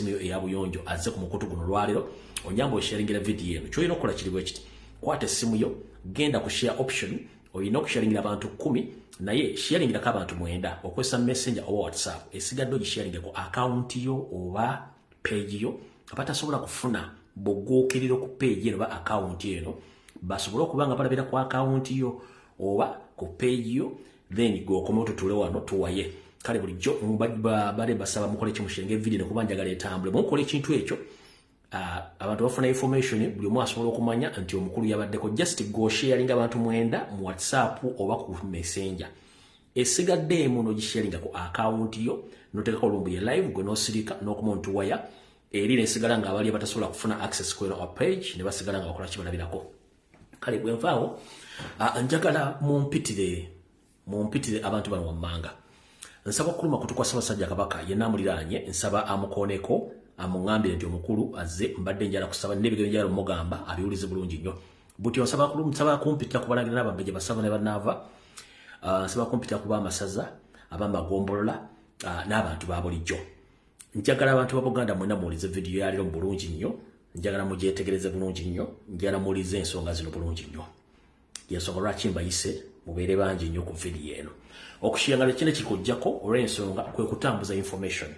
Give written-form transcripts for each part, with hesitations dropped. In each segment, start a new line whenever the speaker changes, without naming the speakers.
simu ya buyonjo azze ku mukutu guno lwaliro onyambo sharingira video eno choyino kola kiri bwekiti kwate simu yo genda ku share option oyina okusharingira abantu 10 naye sharingira ka abantu 9 okwesa messenger oba WhatsApp esigadde gisharingira ku account yo oba page yo abatasobola kufuna bogokiriro ku page eno ba account eno basobola okubanga balabira ku account yo oba ku page yo then go komoto tule wano tuwaye kale bulijjo bale basaba mukole kimushenge video nekubanja gale tambule mukole kintu ekyo abantu bafuna information buli mu asobola okumanya nti omukulu yabaddeko just go sharing abantu 9 mu WhatsApp oba ku messenger esigadde muno gisharinga ku account yo noteka ko Lumbuye live gwe no sirika no kumuntu waya eri nesigala nga abali batasobola kufuna access ku eno page ne basigala nga bakola kibalabirako kale bwe nfaawo njagala mumpitire abantu bano wammanga nsaba kuluma kutukwa Ssaabasajja Kabaka yenna muliranye nsaba amukoneko amungambire nti omukulu azze mbadde njala kusaba nebigero njala mugamba abiulize bulungi nnyo buti nsaba kumpitira kubalangira n'abambejja basaba ne banava nsaba kumpitira kuba amasaza abamagombolola n'abantu ba bulijjo njagala abantu ba Buganda mwena mulize video yaliro bulungi nnyo njagala mugyetegereze bulungi nnyo njagala mulize ensonga zino bulungi nnyo yensonga lwaki mbayise mubeere bangi nnyo ku video eno okushiyangala kino kikujjako olw'ensonga kwe kutambuza information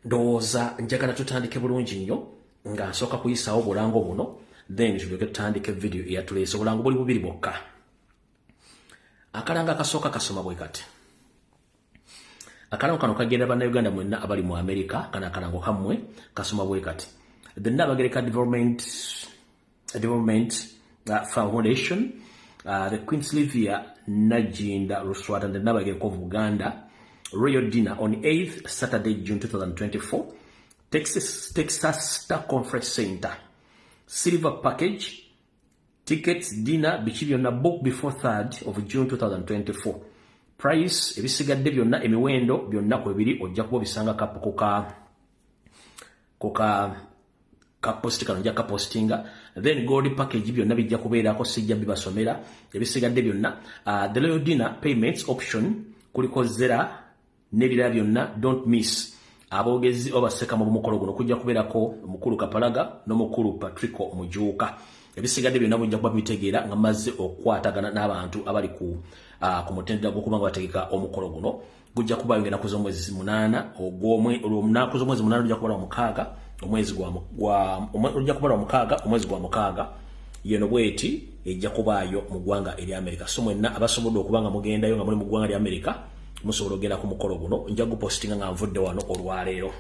ndowooza njagala tutandike bulungi nnyo nga nsooka kuyisaawo bulango buno then tulyoke tutandike video eyatuleese obulango buli bubiri bwokka akalanga akasooka kasoma bwe kati akalango kano kagenda bannayuganda mwenna abali mu America kana akalango kammwe kasoma bwe kati the Nabagereka Development Foundation, the Queen's Livia Najinda Ruswata and the Nabagereka of Uganda Royal Dinner on 8th Saturday, June 2024, Texas Star Conference Center. Silver package, tickets, dinner, bichibyonna book before 3rd of June 2024. Price, ebisigadde byonna emiwendo byonna kwebiri ojja kuba bisanga postika nja postinga then gold package byonna bijja kubeerako sijja bibasomera ebisigadde byonna the Royal Dinner payments option kuliko zera nebira byonna don't miss abogezi obaseka mu mukolo guno kujja kubeerako mukulu Kapalaga n'omukulu Patrico Mujuuka ebisigadde byonna bujja kuba bitegeera nga mazze okwatagana n'abantu abali ku mutendera gw'okubanga bategeka omukolo guno gujja kuba ngena kuzo mwezi 8 olw'omunaku z'omwezi 8 ujja kuba omukaaga omwezi gwa mukaaga yeno bweti ejja kubaayo mu ggwanga eri America so mwenna abasobodde okubanga mugendayo nga muli mu ggwanga eri America musobola ogenda ku mukolo guno nja gupostinga nga nvudde wano olwaleero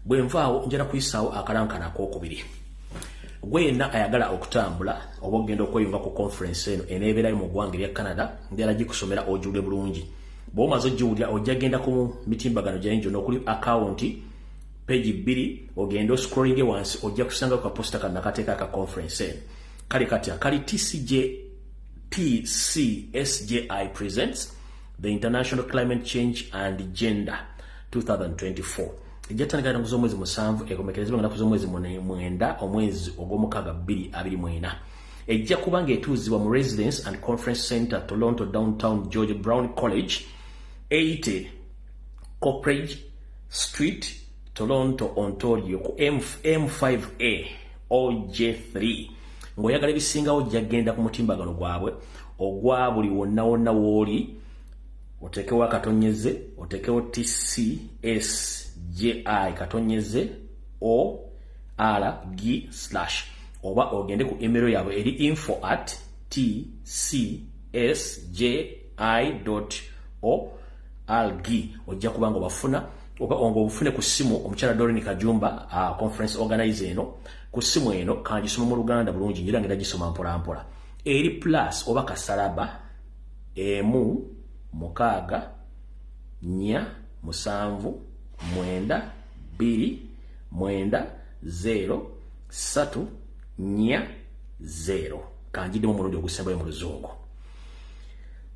bwe nvaawo njala kuyisaawo akalankana ak'okubiri gwenna ayagala okutambula oba ogenda okweyunga ku conference eno eneebeerayo mu ggwanga erya Canada njala gikusomera ojjule bulungi bw'omaze ogiwulira ojja genda ku mitimbagano gyayinjo n'okuli account page 2 ogenda scrolling wansi ojja kusanga ku posta kana kateeka ka conference eno kali katya kali TCSJI presents the International Climate Change and Gender 2024 ejjatandikira nguzo mwezi 7 ekomekerezebwa nga nakuzo mwezi 9 omwezi ogw'omukaaga 2024 ejja kubanga etuuzibwa mu Residence and Conference Center Toronto Downtown George Brown College 80 Copperage Street Toronto Ontario ku M5A OJ3 ngoyagala ebisingawo ojja genda ku mutimbagano gwabwe ogwa buli wonna wooli otekewo akatonyeze otekewo TCSJI katonyeze ORG/ oba ogende ku email yaabwe eri info@tcsji.org ojja kubanga bafuna oba obufune ku simu omukyala Doreen Kajumba conference organizer eno ku simu eno kangisoma mu Luganda bulungi njira ngenda gisoma mpola eri plus oba kasalaba emu mukaaga nya musanvu mwenda 2 mwenda 0 3 nya 0 kanjidde mu ogusembayo mu Luzungu.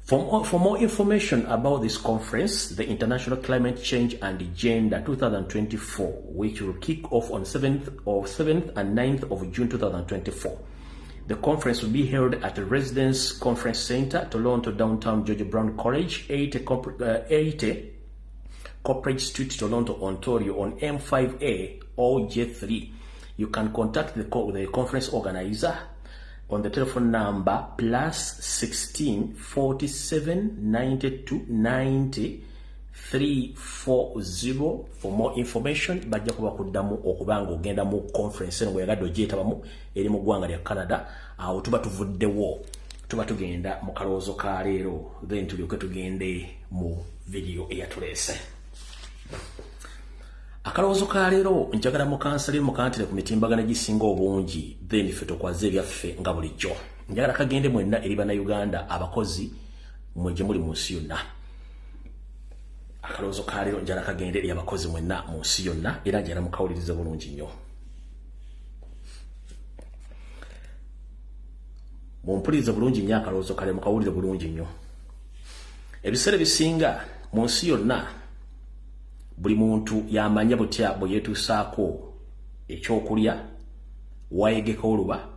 For more information about this conference, the International Climate Change and Gender 2024, which will kick off on 7th and 9th of June 2024, the conference will be held at the Residence Conference Center, Toronto Downtown George Brown College, 80 Corporate Street, Toronto, Ontario on M5A OJ3. You can contact the conference organizer on the telephone number +16 47 92 90 340 for more information. Bajja kuba kuddamu okubanga ogenda mu conference ngo yagadde ogyetabamu eri mu ggwanga lya Canada. Awo tuba tuvuddewo, tuba tugenda mu kalowoozo ka leero, then tulyoke tugende mu video eyatuleese. Akalowoozo ka leero njagala mukansale mukantire ku mitimbagano gisinga obungi, then ffe tukwaze ebyaffe nga bulijjo. Njagala kagende mwenna eri bannayuganda abakozi mwe gye muli mu nsi yonna. Akalowoozo ka leero njagala kagende eri abakozi mwenna mu nsi yonna, era njagala mukawulirize bulungi nnyo. Mumpulirize bulungi nnyo akalowoozo ka leero, mukawulire bulungi nnyo. Ebiseera bisinga mu nsi yonna buli muntu yamanya butya bwe yeetuusaako ekyokulya, wayegeka oluba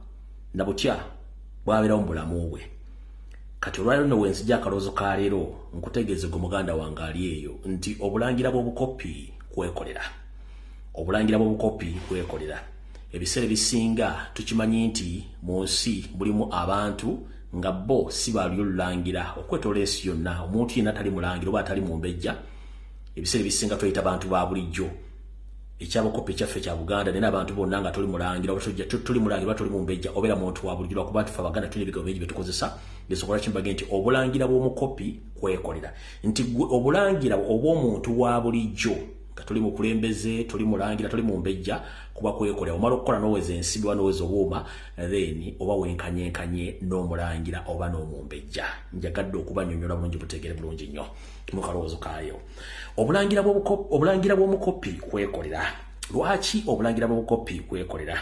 na butya bwabeerawo mu bulamu bwe. Kati olwaliro nno wenzija akalowoozo ka leero nkutegeeze gwe muganda wange ali eyo nti obulangira bw'obukopi kwekolera. Obulangira bw'obukopi kwekolera. Ebiseera bisinga tukimanyi nti mu nsi bulimu abantu nga bo si balyo lulangira okwetoola ensi yonna. Omuntu yenna tali mulangira oba atali mumbejja. Ebiseera bisinga tuyita abantu ba bulijjo. Ekyabukopi kyaffe kya Buganda nena abantu bonna nga tuli mulangira oba tuli mulangira tuli mumbejja obeera muntu wa bulijjo lwakuba tufe Abaganda tulina ebigambo bingi bye tukozesa. Bisobola kimbage nti obulangira bw'omukopi kwekolera. Nti obulangira obw'omuntu wa bulijjo nga tuli mu kulembeze, tuli mulangira, tuli mumbejja kuba kwekolera. Omala okukola n'oweza ensimbi oba n'oweza obuuma, then oba wenkanyenkanye n'omulangira oba n'omumbejja. Njagadde okubannyonnyola bulungi buteegere bulungi nnyo mu kalowoozo kaayo. Obulangira bw'omukopi kwekolera. Lwaki obulangira bw'omukopi kwekolera?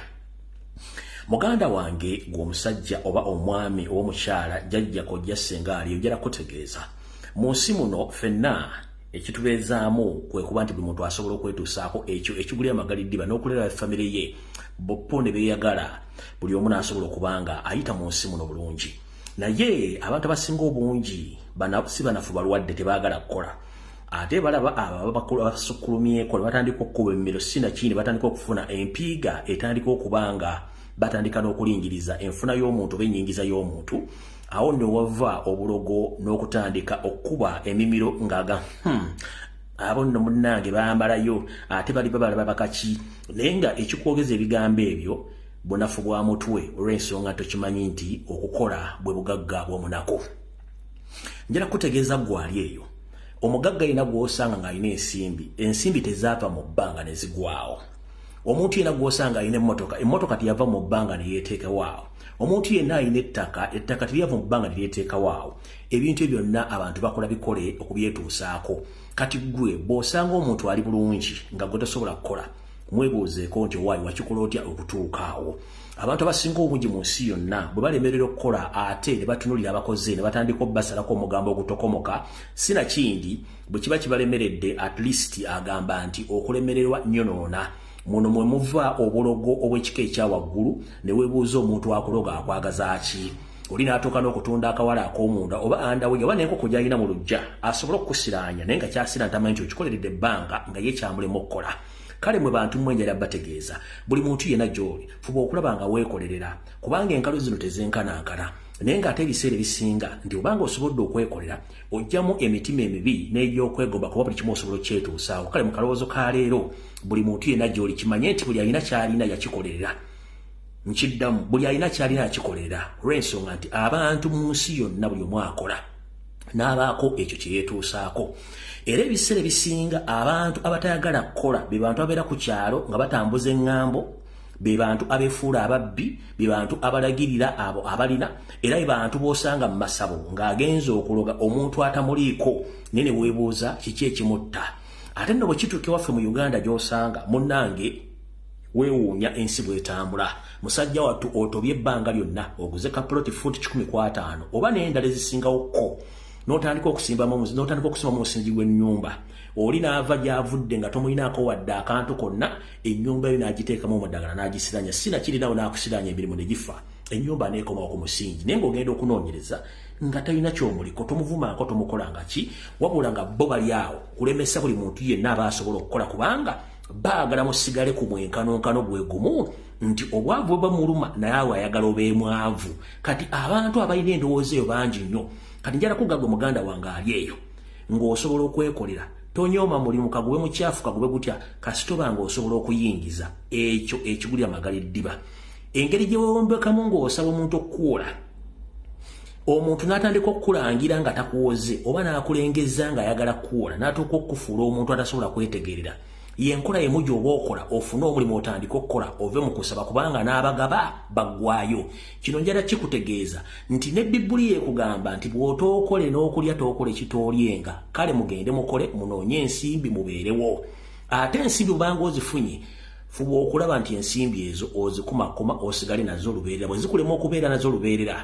Muganda wange gw'omusajja oba omwami oba omukyala jjajja kojja ssenga ali ojjala kutegeeza. Mu nsi muno ffenna ekitubeezaamu kwe kuba nti buli muntu asobola okwetuusaako ekyo ekigulira amagaliddiba n'okulera famire ye boppo ne beeyagala. Buli omu n'asobola okubanga ayita mu nsi muno bulungi. Naye abantu abasinga obungi si banafu balwadde tebaagala kukola. Ate balaba abasukkulumyeko ne batandika okukuba emmiro sinakindi, batandika okufuna empiiga etandika okubanga batandika n'okulingiriza enfuna y'omuntu oba ennyingiza y'omuntu. Awo ne wava obulogo n'okutandika okuba emimiro ng'aga abo nno munnange baambalayo ate bali balaba bakaki. Naye nga ekikwogeza ebigambo ebyo bunafu bwa mutwe olw'ensonga tokimanyi nti okukola bwe bugagga bw'omunako. Njala kutegeeza gwali eyo. Omugagga yina gw'osanga ng'alina ensimbi tezaava mu bbanga ne zigwawo. Omuntu yena gw'osanga alina emmotoka teyava mu bbanga ne yeeteekawo awo. Omuntu yenna alina ettaka teryava mu bbanga ne lyeteekawo awo. Ebintu ebyo byonna abantu bakola bikole okubyetuusaako. Kati gwe bw'osanga omuntu ali bulungi nga gwe tosobola kukola, mwebuuzeeko nti owaayi wakikola otya okutuuka awo. Abantu abasinga obungi mu nsi yonna bwe balemerera okukola ate ne batunulira abakoze ne batandika obbasalako omugambo ogutokomoka, sinakindi bwe kiba kibalemeredde at least agamba nti okulemererwa nyonoona. Muno mwe muva obulogo obw'ekika ekyawaggulu ne weebuuza omuntu akuloga akwagaza ki. Oli n'atuuka n'okutunda akawala ak'omunda oba andawe oba n'enkoko gy'alina mu luggya asobole okukusiraanya naye nga kyasira ntamanyi nti okikoleredde ebbanga nga ye kyamulema okukola. Kale mwe bantu mmwe njala bategeeza buli muntu yenna gy'oli fuba okulaba nga weekolerera kubanga enkalo zino tezenkanankana. Naye ng'ate ebiseera ebisinga nti obanga osobodde okwekolera ojjamu emitima emibi n'egy'okwegomba kuba buli kimu osobola okyetuusaawo. Kale mu kalowoozo ka leero buli muntu yenna gy'oli kimanye nti buli alina ky'alina yakikolerera. Nkiddamu buli alina ky'alina yakikolerera olw'ensonga nti abantu mu nsi yonna buli omu akola n'abaako ekyo kye yeetuusaako. Era ebiseera ebisinga abantu abatayagala kukola be bantu abeera ku kyalo nga batambuza eŋŋambo, be bantu abeefuula ababbi, be bantu abalagirira abo abalina, era be bantu b'osanga mu masabo ng'agenza okuloga omuntu atamuliiko naye ne weebuuza kiki ekimutta. Ate nno bwe kituuka ewaffe mu Uganda gy'osanga munnange weewuunya ensi bw'etambula. Musajja wattu otobye ebbanga lyonna oguze ka ploti fuuti 15 oba n'endala ezisingawo n'otandika okusimba mu musingi gw'ennyumba. Oli n'ava gy'avudde nga tomulinaako wadde akantu konna, ennyumba yo n'agiteekamu omuddagala n'agisiranya. Sinakirinawo n'akusiranya emirimu ne gifa. Ennyumba n'ekomawo ku musingi. Naye ng'ogenda okunoonyereza nga talina kyomuliko tomuvumaako tomukolanga ki wabula nga bo bali awo kulemesa buli muntu yenna aba asobola okukola kubanga baagala musigale ku mwenkanonkano gwe gumu nti obwavu bwe bamuluma naye awo ayagala obeemwavu kati abantu abalina endowooza eyo bangi nnyo kati njala kugagwe muganda wange ali eyo ng'osobola okwekolera tonyooma mulimu kagube mukyafu kagube gutya kasitoba ng'osobola okuyingiza ekyo ekigulira magala eddiba engeri gye wewombekamu ng'osaba omuntu okukuwola omuntu n'atandika okukulangira nga takuwoze oba n'akulengeza nga ayagala kukuwola n'atuuka okufuula omuntu atasobola kwetegerera yenkola emu gy'oba okola ofune omulimu otandika okukola ove mu kusaba kubanga n'abagaba baggwayo kino njala kikutegeeza nti ne Bibuli ekugamba nti bw'otookole n'okulya tookole kitolyenga kale mugende mukole munoonye ensimbi mubeerewo ate ensimbi obanga ozifunye fuba okulaba nti ensimbi ezo ozikumakoma osigale nazo olubeerera bwe zikulema okubeera nazo olubeerera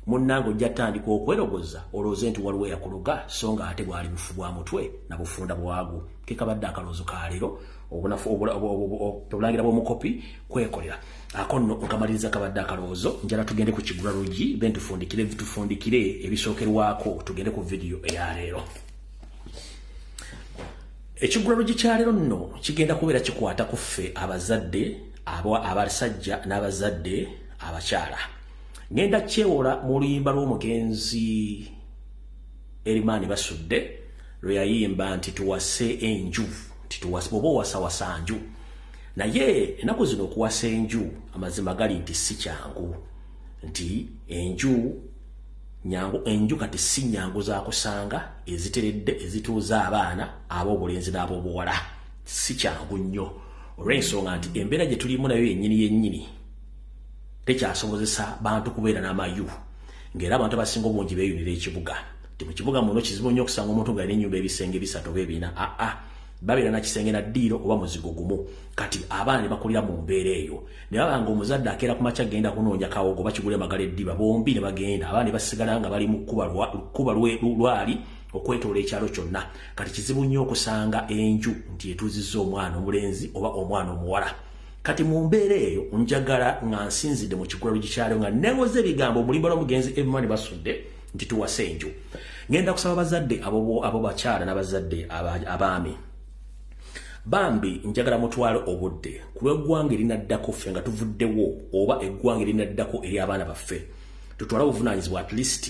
munnange ojja tandika okwerogoza olowooze nti waliwo yakuluga so nga ate bwali bufu bwa mutwe na bufunda bwagu kekabadde akaloozo ka leero obulangira bw'omukopi kwekolera ako nno nkamaliriza kabadde akaloozo njala tugende ku kigula lugi then tufundikire ebisookerwako tugende ku vidiyo eya leero ekigula lugi kya leero nno kigenda kubeera kikwata ku ffe abazadde abasajja n'abazadde abakyala ngenda kyewola mu luyimba lw'omugenzi Erimani Basudde lwe yayimba nti tuwase enju bw'oba owasawasa nju naye ennaku zino okuwasa enju amazima gali nti si kyangu nti enju kati si nyangu zakusanga eziteredde ezituuza abaana ab'obulenzi n'ab'obuwala si kyangu nnyo olw'ensonga nti embeera gye tulimu nayo yennyini tekyasobozesa bantu kubeera n'amayu ng'era abantu abasinga obungi beeyunira ekibuga ti mu kibuga muno kizibu nnyo okusanga omuntu nga alina ennyumba ebisenge bisatu oba ebina babeera na kisenge na ddiiro oba muzigo gumu kati abaana ne bakulira mu mbeera eyo ne baba nga omuzadde akeera ku makya genda kunoonya kawogo bakigule magala eddiba bombi ne bagenda abaana ne basigala nga bali mu kkuba lwali okwetoola ekyalo kyonna kati kizibu nnyo okusanga enju nti etuuzizza omwana omulenzi oba omwana omuwala kati mu mbeera eyo njagala nga nsinzidde mu kigula lugi kyalo nga newoze ebigambo omulimba lw'omugenzi Erimani Basudde nti tuwase enju ngenda kusaba abazadde abo bakyala n'abazadde abaami bambi njagala mutwale obudde kuba eggwanga erinaddako ffe nga tuvuddewo oba eggwanga erinaddako eri abaana baffe tutwale obuvunaanyizibwa at least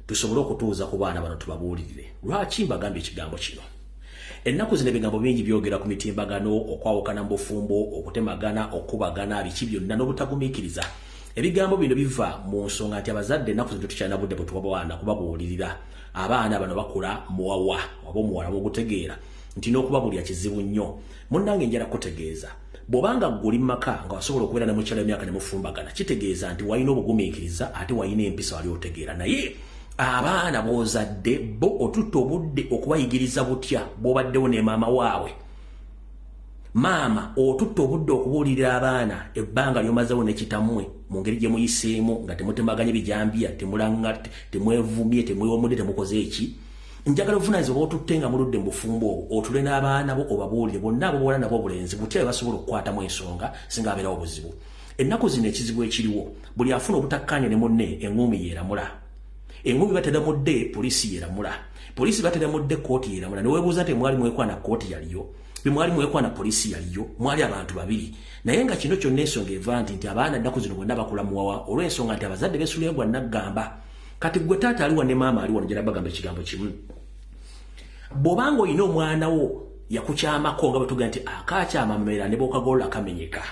tusobole okutuuza ku baana bano tubabuulirire lwaki mbagambye ekigambo kino ennaku zino ebigambo bingi byogera ku mitimbagano okwawukana mu bufumbo okutemagana okubagana biki byonna n'obutagumiikiriza ebigambo bino biva mu nsonga nti abazadde ennaku zino tukyalina budde bwe tuwa baana kubabuulirira abaana bano bakula muwawa oba omuwala w'ogutegeera nti n'okubabulira kizibu nnyo munnange njala kutegeeza bw'obanga gguli mu maka nga wasobola okubeera ne mukyala emyaka ne mufumbagana kitegeeza nti walina obugumiikiriza ate walina empisa wali otegeera naye abaana b'ozadde bo otutta obudde okubayigiriza butya bw'obaddewo ne maama waabwe maama otutta obudde okubuulirira abaana ebbanga ly'omazewo ne kitammwe mu ngeri gye muyiseemu nga temutemaganya ebijambiya temulanga temwevumye temwewomudde temukoze eki njagala obuvunaanyizibwa bw'otutte nga muludde mu bufumbo obwo otule n'abaana bo obabuulire bonna abobuwala nabo obulenzi butya basobola okukwatamu ensonga singa abeerawo obuzibu ennaku zino ekizibu ekiriwo buli afuna obutakkaanya ne munne eŋŋumi yeeramula eŋŋumi bateramudde poliisi yeeramula poliisi bateramudde kooti yeeramula neweebuuza temwali mwekwana kooti yaliyo bimwali mwekwana poliisi yaliyo mwali abantu babiri naye nga kino kyonna ensonga eva nti abaana ennaku zino bonna bakula muwawa olw'ensonga nti abazadde beesulyegwa naggamba kati gwe taata aliwa ne maama aliwa njala bagamba ekigambo kimu bw'obanga olina omwana wo yakukyamako nga bwe tugaa nti akakyama mmera ne bw'okagolola kamenyeka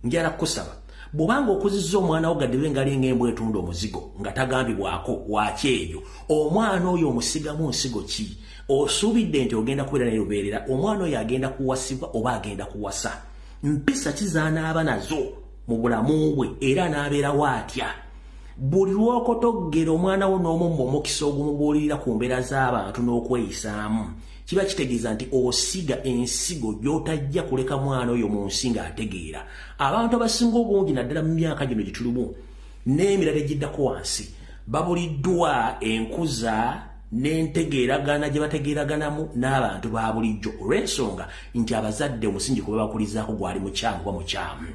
njala kusaba bw'obanga okuzizza omwana wo gadde bengali ng'embwa etunda omuzigo nga tagambibwako waaki eyo omwana oyo omusigamu nsigo ki osuubidde nti ogenda kubeera naye lubeerera omwana oyo agenda kuwasibwa oba agenda kuwasa mpisa kizaanaaba nazo mu bulamu bwe era n'abeerawo atya buli lw'okotoggera omwana wo n'omumma omukisa ogumubuulirira ku mbeera z'abantu n'okweyisaamu kiba kitegeeza nti osiga ensigo gy'otajja kuleka mwana oyo mu nsi ng'ategeera abantu abasinga obungi naddala mu myaka gino gye tulimu n'emirala egiddako wansi babuliddwa enkuza n'entegeeragana gye bategeeraganamu n'abantu ba bulijjo olw'ensonga nti abazadde omusingi kuba bakulizaako gwali mukyamu oba mukyamu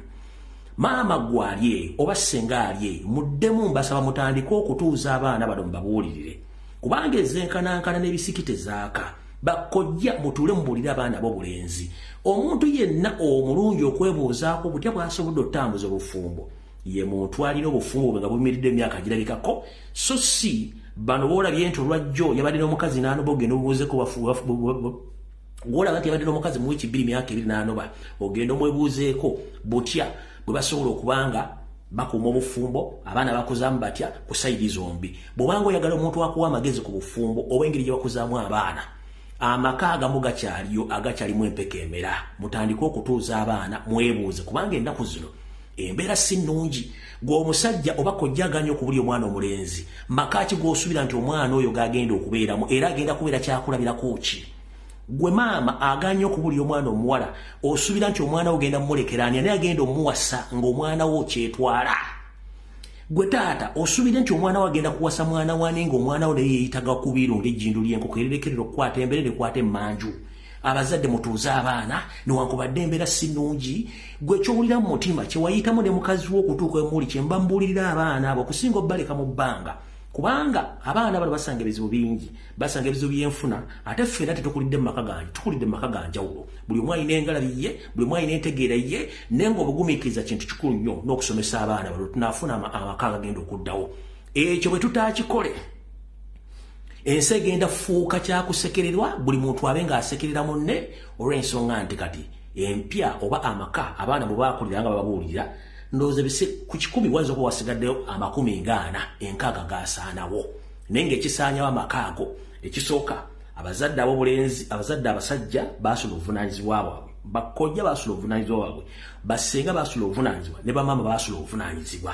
maama gwalye oba senga alye muddemu mbasaba mutandika okutuuza abaana bano mbabuulirire kubanga ezenkanankana n'ebisikite zaaka bakojja mutule mubulire abaana b'obulenzi omuntu yenna omulungi okwebuuzaako butya bw'asobodde otambuza obufumbo ye muntu alina obufumbo bwe nga buyimiridde emyaka girabikako so si bano boolabye nti olwajjo yabadde n'omukazi n'anoba ogenda obubuuzeko gwolaba nti yabadde n'omukazi mu wiiki 2 myaka 2 n'anoba ogenda omwebuuzeeko butya bwe basobola okubanga bakuuma obufumbo abaana bakuzaamu batya ku sayidi zombi bw'obanga oyagala omuntu akuwa amagezi ku bufumbo oba engeri gye bakuzaamu abaana amaka agamu agakyalimu empeka emera mutandike okutuuza abaana mwebuuze kubanga ennaku zino embeera si nnungi gw'omusajja oba kojja aganya okubulya omwana omulenzi maka ki gw'osuubira nti omwana oyo g'agenda okubeeramu era agenda kubeera kyakulabirako ki gwe maama aganya okubulya omwana omuwala osuubira nti omwana wo ogenda mumulekeraani naye agenda omuwasa ng'omwana wo kyetwala gwe taata osuubire nti omwana wo agenda kuwasa mwana wane ng'omwana wo naye yeeyitaga kubiiro ng'ejjindu ly'enkoko erirekerera okukwata embere nekwata emmanju abazadde mutuuze abaana newankubadde embeera si nnungi gwe kyowulira mu mutima kyewayitamu ne mukazi wo okutuuka emuli kyemba mbuulirira abaana abo okusinga obbaleka mu bbanga kubanga abaana bano basanga ebizibu bingi basanga ebizibu byenfuna ate ffenna tetukulidde mu maka ganjawulo buli omu alina engalabi ye buli omu alina entegeera ye naye ng'obugumiikiriza kintu kikulu nnyo n'okusomesa abaana bano tunaafuna amaka agagenda okuddawo ekyo bwe tutaakikole ensi egenda fuuka kyakusekererwa buli muntu abe ng'asekerera munne olw'ensonga nti kati empya oba amaka abaana bwe baakulira nga bababuulira ndowooza bise ku 100 wayinza okuba wasigaddeyo 40 enkaaga gaasaanawo naye ng'ekisaanyawo amaka ago ekisooka abazadde ab'obulenzi abazadde abasajja baasula obuvunaanyizibwa bwabwe bakojja baasula obuvunaanyizibwa bwabwe basenga baasula obuvunaanyizibwa ne bamaama baasula obuvunaanyizibwa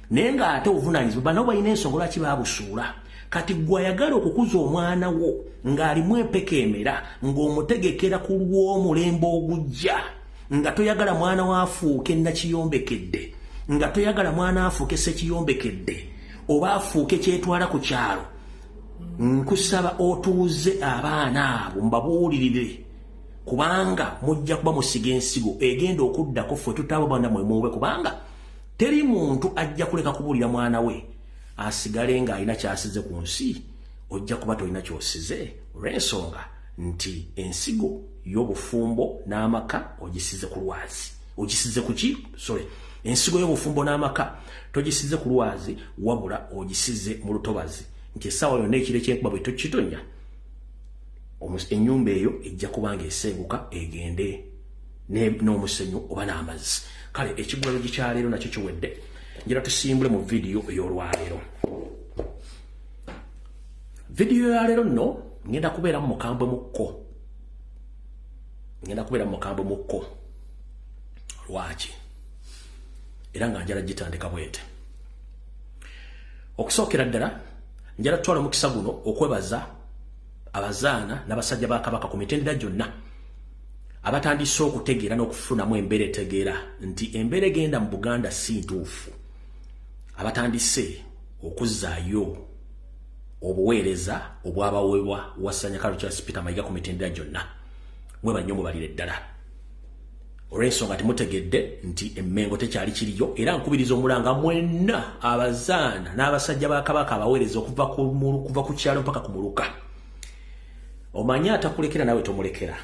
naye ng'ate obuvunaanyizibwa bano balina ensonga lwaki baabusuula kati gwe ayagala okukuza omwana wo ng'alimu empeka emera ng'omutegekera ku lw'omulembe ogujja nga toyagala mwana waafuuke nakiyombekedde nga toyagala mwana afuuke sekiyombekedde oba afuuke kyetwala ku kyalo nkusaba otuuze abaana abo mbabuulirire kubanga mujja kuba musiga ensigo egenda okuddako ffe tutaba bana mwemuwe kubanga teri muntu ajja kuleka kubuulira mwana we asigale ng'alina kyasize ku nsi ojja kuba tolina kyosize olw'ensonga nti ensigo y'obufumbo n'amaka ogisize ku lwazi ogisize ku ki ensigo y'obufumbo n'amaka togisize ku lwazi wabula ogisize mu lutobazi nti essaawa yonna ekiro eky'enkuba bwe tokitonya ennyumba eyo ejja kubanga esenguka egende n'omusenyu oba n'amazzi kale ekigwero gikyaleero nakyo kiwedde njira tusimbule mu vidiyo ey'olwaleero vidiyo ya leero nno ngenda kubeera mu mukambwe mukko lwaki era nga njala gitandika bwete okusookera ddala njala tutwala omukisa guno okwebaza abazaana n'abasajja ba Kabaka ku mitendera gyonna abatandise okutegeera n'okufunamu embeera etegeera nti embeera egenda mu Buganda si ntuufu abatandise okuzzaayo obuweereza obwabaweebwa wasanya Kalo Charles Peter Mayiga ku mitendera gyonna mweba nnyo mubalire ddala olw'ensonga temutegedde nti emmengo tekyali kiriyo era nkubiriza omulanga mwenna abazaana n'abasajja ba Kabaka abaweereza okuva ku kyalo mpaka ku muluka omanyi atakulekera nawe tomulekera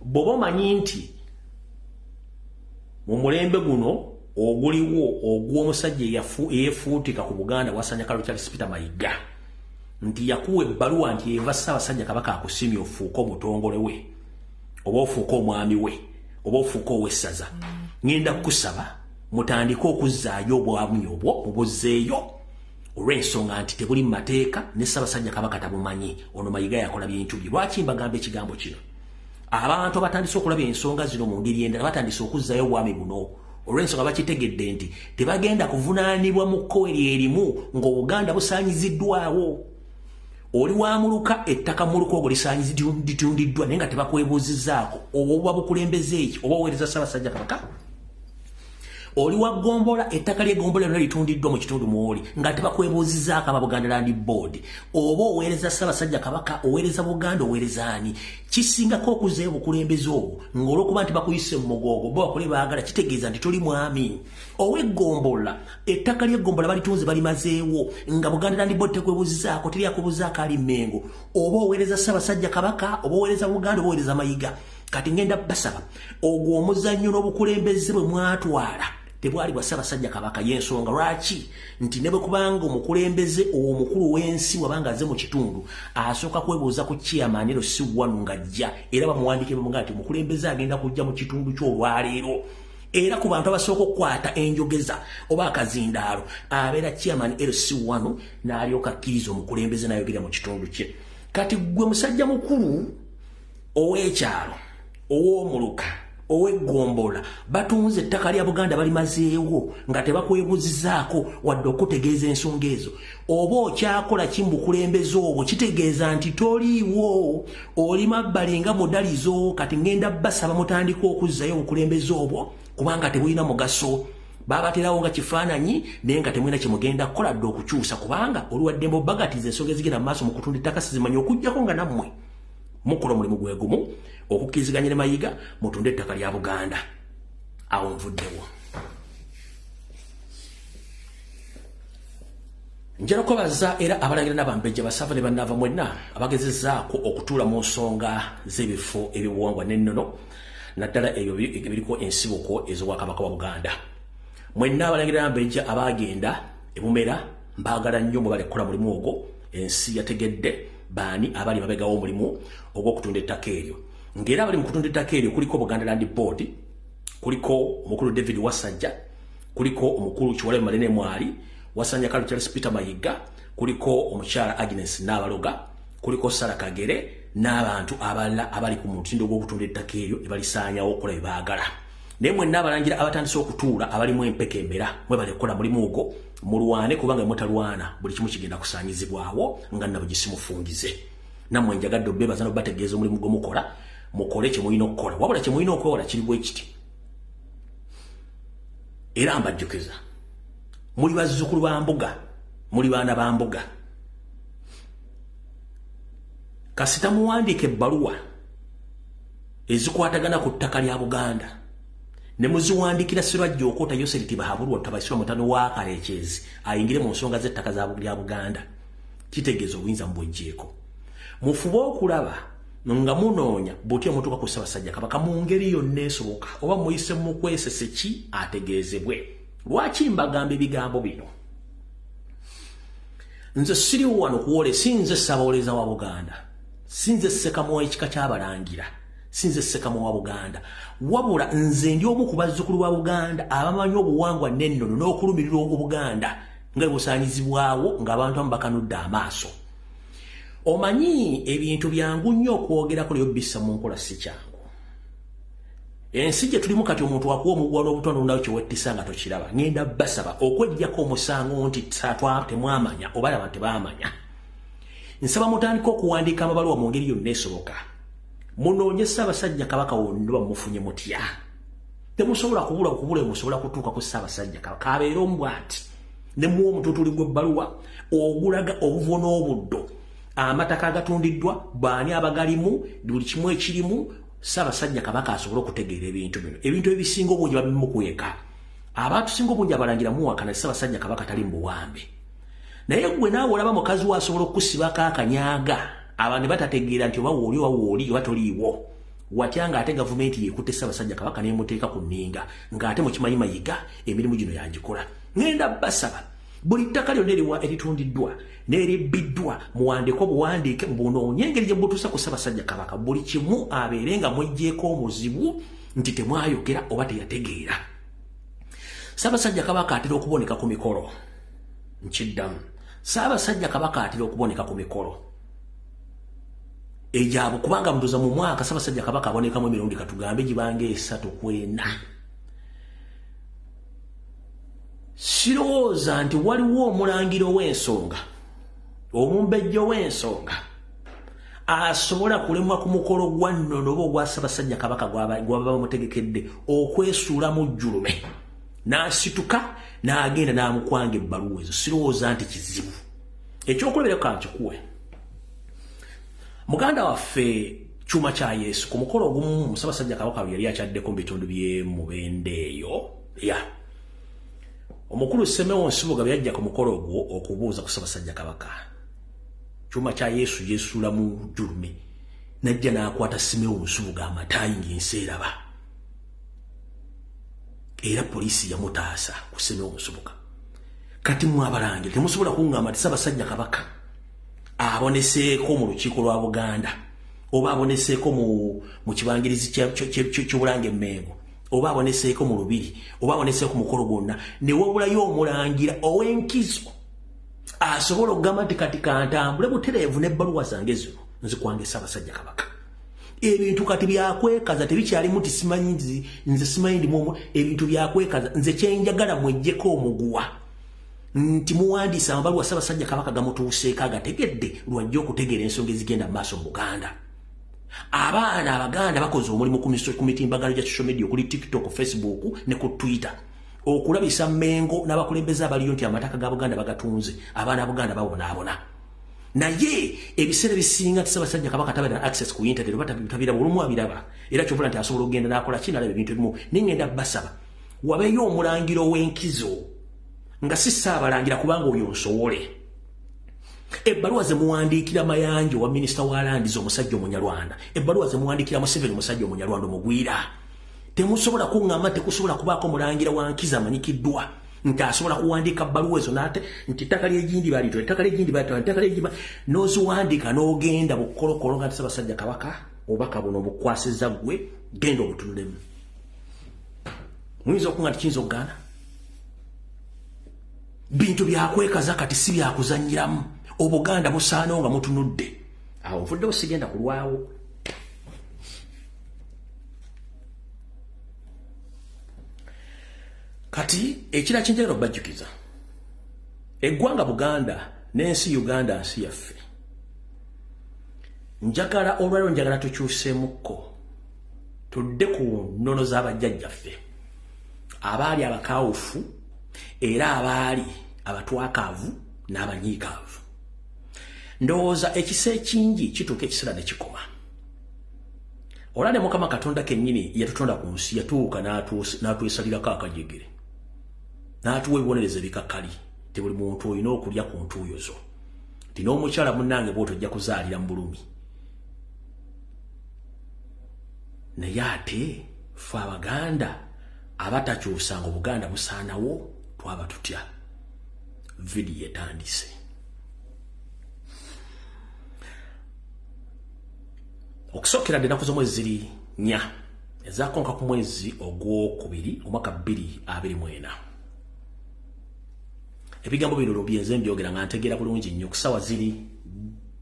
bw'oba omanyi nti mu mulembe guno oguliwo ogw'omusajja eyeefuutika ku Buganda wasanya Kalo Charles Peter Mayiga nti yakuwa ebbaluwa nti eva Ssaabasajja Kabaka akusimye ofuuke omutongole we oba ofuuke omwami we oba ofuuke ow'essaza ngenda kukusaba mutandike okuzzaayo obwami obwo mubuzzeeyo olw'ensonga nti tebuli mu mateeka ne Ssaabasajja Kabaka tabumanyi ono Mayiga yakola bintu bye lwaki mbagamba ekigambo kino abantu batandise okulaba ensonga zino mu ngeri endala batandise okuzzaayo obwami buno olw'ensonga bakitegedde nti tebagenda kuvunaanibwa mu kko erimu ng'Obuganda busaanyiziddwawo oli wa muluka ettaka muluka ogwo lisaanyiziddwa naye nga tebakwebuuzizzaako oba bukulembeze eki oba oweereza Ssaabasajja Kabaka oli wa Gombola ettaka lye Gombola lyo litundiddwa mu kitundu mwoli nga tebakwebuuzizaako aba Buganda Land Board oba oweereza Ssaabasajja Kabaka oweereza Buganda oweereza ani kisingako okuzeeyo bukulembeze obwo ng'olwokuba nti bakuyise mu mugogo bo bakole baagala kitegeeza nti toli mwami owe Gombola ettaka lye Gombola balitunze balimazeewo nga Buganda Land Board tekwebuuzizaako teryakubuuzaako ali Mengo oba oweereza Ssaabasajja Kabaka oba oweereza Buganda oba oweereza Mayiga kati ngenda basaba ogwo omuzannyo n'obukulembeze bwe mwatwala tebwali bwa Ssaabasajja Kabaka y'ensonga lwaki nti ne bwe kubanga omukulembeze omukulu w'ensi wabanga azze mu kitundu asooka kwebuuza ku chairman ero si wanu ng'ajja era bamuwandiike bamuga nti omukulembeze agenda kujja mu kitundu ky'olwaleero era ku bantu abasooka okukwata enjogeza oba akazindaalo abeera chairman LC1 n'alyoka akkiriza omukulembeze n'ayogera mu kitundu kye kati gwe musajja mukulu ow'ekyalo ow'omuluka ow'eggombola batunze ettaka lya Buganda balimazeewo nga tebakwebuuzizaako wadde okutegeeza ensonga ezo oba okyakola kimbukulembeze obwo kitegeeza nti toliiwo oli mabbali nga mudalizo kati ngenda basaba mutandika okuzzayo obukulembeze obwo kubanga tebulina mugaso babaterawo nga kifaananyi naye nga temulina kyemugenda kukola dde okukyusa kubanga oluwaddembe obagatiza ensonga ezigenda mu maaso mu kutunda ettaka sizimanyi okuggyako nga nammwe mukola omulimu gwe gumu okukkiriziganya ne Mayiga mutunde ettaka lya Buganda awo nvuddewo njala kubaza era abalangira n'abambejja basava ne bannaava mwenna abagezezzaako okutuula mu nsonga z'ebifo ebibuwangwa n'ennono naddala ebyo ebiriko ensibuko ez'Obwakabaka wa Buganda mwenna abalangira n'abambejja abagenda ebumera mbaagala nnyo mwe bali kukola mulimu ogwo ensi yategedde baani abali mabega w'omulimu ogw'okutunda ettaka eryo ng'era abali mu kutunda ettaka eryo kuliko Buganda Land Board kuliko omukulu David Wasajja kuliko omukulu Kiwaleme Malene Mwali Wasanya Kalu Charles Peter Mayiga kuliko omukyala Agnes Nabaloga kuliko Sara Kagere n'abantu abalala abali ku mutindo gw'okutunda ettaka eryo ebalisaanyawo okukola bye baagala naye mwenna abalangira abatandise okutuula abalimu empeka embera mwe bali kukola mulimu ogwo mulwane kubanga mutalwana buli kimu kigenda kusaanyizibwawo nga nabo gisimufungize nammwe njagadde obbeebaza n'obategeeza omulimu gwe mukola mukole kye mulina okukola wabula kye mulina okwewola kiri bwe kiti era mbajjukiza muli bazzukulu ba mbuga muli baana ba mbuga kasita muwandiika ebbaluwa ezikwatagana ku ttaka lya Buganda ne muziwandikira Sirwajja Okoota Yoseriti Bahabulwa Tabasirwa mutano wa Kalekyezi ayingire mu nsonga z'ettaka lya Buganda kitegeeza obuyinza mubwejjeeko mufube okulaba nga munoonya butya mutuuka ku Ssaabasajja Kabaka mu ngeri yonna esoboka oba muyise mu kwesese ki ategeezebwe lwaki mbagamba ebigambo bino nze siri wano kuwole sinze Ssaabawolereza wa Buganda sinze Ssekamu w'ekika ky'abalangira sinze Ssekamu wa Buganda wabula nze ndi omu ku bazzukulu ba Buganda abamanyi obuwangwa n'ennono n'okulumirira Obuganda nga busaanyizibwawo ng'abantu amu bakanudde amaaso omanyi ebintu byangu nnyo okwogerako lyo bissa mu nkola si kyangu ensi gye tulimu kati omuntu wakuwa omugwalo obutono nawo kyewettisa nga tokiraba ngenda basaba okweggyako omusango nti temwamanya oba laba tebaamanya nsaba mutandika okuwandiika amabaluwa mu ngeri yonna esoboka munoonye Ssaabasajja Kabaka wonna bamufunye mutya temusobola kubula musobola kutuuka ku Ssaabasajja Kabaka abeera omubwati ne muwa omututuli gw'ebbaluwa ogulaga obuvo n'obuddo amataka agatundiddwa baani abagalimu buli kimu ekirimu Ssaabasajja Kabaka asobole okutegeera ebintu bino ebintu ebisinga obungi babimukweka abantu singa obungi abalangira muwakana Ssaabasajja Kabaka tali mu buwambe naye gwe naawe olaba mukazi we asobola okusibako akanyaaga abantu batategeera nti oba wooli oba toliiwo watya ng'ate gavumenti yeekutte Ssaabasajja Kabaka n'emuteeka ku nninga ng'ate mukimanyi Mayiga emirimu gino yagikola ngenda basaba buli ttaka lyonna eritundiddwa n'eribbiddwa muwandiike obuwandiike bunoonye engeri gye butuusa ku Ssaabasajja Kabaka buli kimu abeere nga mweggyeko omuzibu nti temwayogera oba teyategeera Ssaabasajja Kabaka atera okuboneka ku mikolo nkiddamu Ssaabasajja Kabaka atera okuboneka ku mikolo ejabo kubanga mtuza mu mwaka Ssaabasajja Kabaka abonekamu emirundi katugambe gibanga 3 ku 4 sirowooza nti waliwo omulangiro w'ensonga omumbejjo w'ensonga asobola kulemwa ku mukolo gwa nnono oba ogwa Ssaabasajja Kabaka gwaba bamutegekedde okwesuula mu jjulume n'asituka n'agenda n'amukwanga ebbaluwa ezo sirowooza nti kizibu ekyokulabira kankikuwe muganda waffe Chuma kya Yesu ku mukolo ogumu Musabasajja Kabaka yali akyaddeko mu bitundu by'e Mubende eyo omukulu Simeon Nsubuga byajja ku mukolo ogwo okubuuza ku Ssaabasajja Kabaka Chuma kya Yesu yeesula mu julume najja n'akwata Simeon Nsubuga amatayi ng'enseeraba era poliisi yamutaasa ku Simeon Nsubuga kati mwabalange temusobola kungamba nti Ssaabasajja Kabaka aboneseeko mu lukiiko lwa Buganda oba aboneseeko mu kibangirizi ky'Obulange Mmengo oba aboneseeko mu Lubiri oba aboneseeko mukolo gwonna ne wabulayo omulangira ow'enkizo asobola okugamba nti kati kantambule butereevu n'ebbaluwa zange zino nzikwange Ssaabasajja Kabaka ebintu kati byakwekaza tebikyalimu nti simanyi nze simanyi ndimu ebintu byakwekaza nze kyenjagala mwejjeko omuguwa nti muwandiisa amabaluwa Ssaabasajja Kabaka gamutuuseeko agategedde lwajja okutegeera ensonga ezigenda mu maaso mu Buganda abaana Abaganda bakoze omulimu ku mitimbagano gya social media okuli TikTok, Facebook ne ku Twitter okulabisa Mmengo n'abakulembeze abaliyo nti amataka ga Buganda bagatunze abaana Buganda babonaabona naye ebiseera bisinga nti Ssaabasajja Kabaka tabeera access ku internet oba tabira bulumu abiraba era kyovula nti asobola okugenda n'akola kinalaba ebintu ebimu ningenda basaba wabeeyo omulangiro w'enkizo nga si Ssaabalangira kubanga oyo nsowole ebbaluwa ze muwandiikira Mayanja wa minisita wa Landizo omusajja Omunyarwanda ebbaluwa ze muwandiikira Museveni omusajja Omunyarwanda omugwira temusobola kuŋŋamba tekusobola kubaako mulangira wa nkiza amanyikiddwa nti asobola kuwandiika bbaluwa ezo nate nti ettaka ly'egindi balitwa ettaka ly'egindi balitwa ettaka ly'egindi n'oziwandiika n'ogenda bukolokolo nga nti Ssaabasajja Kabaka obubaka buno obukwasizza ggwe genda obutunulemu muyinza okuŋŋa nti kiyinza okugaana bintu byakwekaza kati si byakuzannyiramu Obuganda busaanawo nga mutunudde awo nvuddewo sigenda kulwawo kati ekira kyenjagala okubajjukiza eggwanga Buganda n'ensi Uganda nsi yaffe njagala olwaliro njagala tukyuseemukko tudde ku nnono z'abajjajjaffe abaali abakaawufu era abaali abatwakaavu n'abanyiikaavu ndowooza ekisa ekingi kituuka ekiseera ne kikoma olwa ne Mukama Katonda kennyini yatutonda ku nsi yatuuka n'atwesalirako akajegere n'atuwa ebibonerezo ebikakkali ti buli muntu olina okulya ku ntuuyo zo ti n'omukyala munnange bw'otyo ojja kuzaalira mu bulumi naye ate ffe Abaganda abatakyusanga Obuganda busaanawo twaba tutya vidiyo etandise okusookera ddala ku z'omwezi ziri 4 ezaakonka ku mwezi ogwokubiri omwaka 2024 ebigambo bino byenze mbyogera nga ntegeera bulungi nnyo ku ssaawa ziri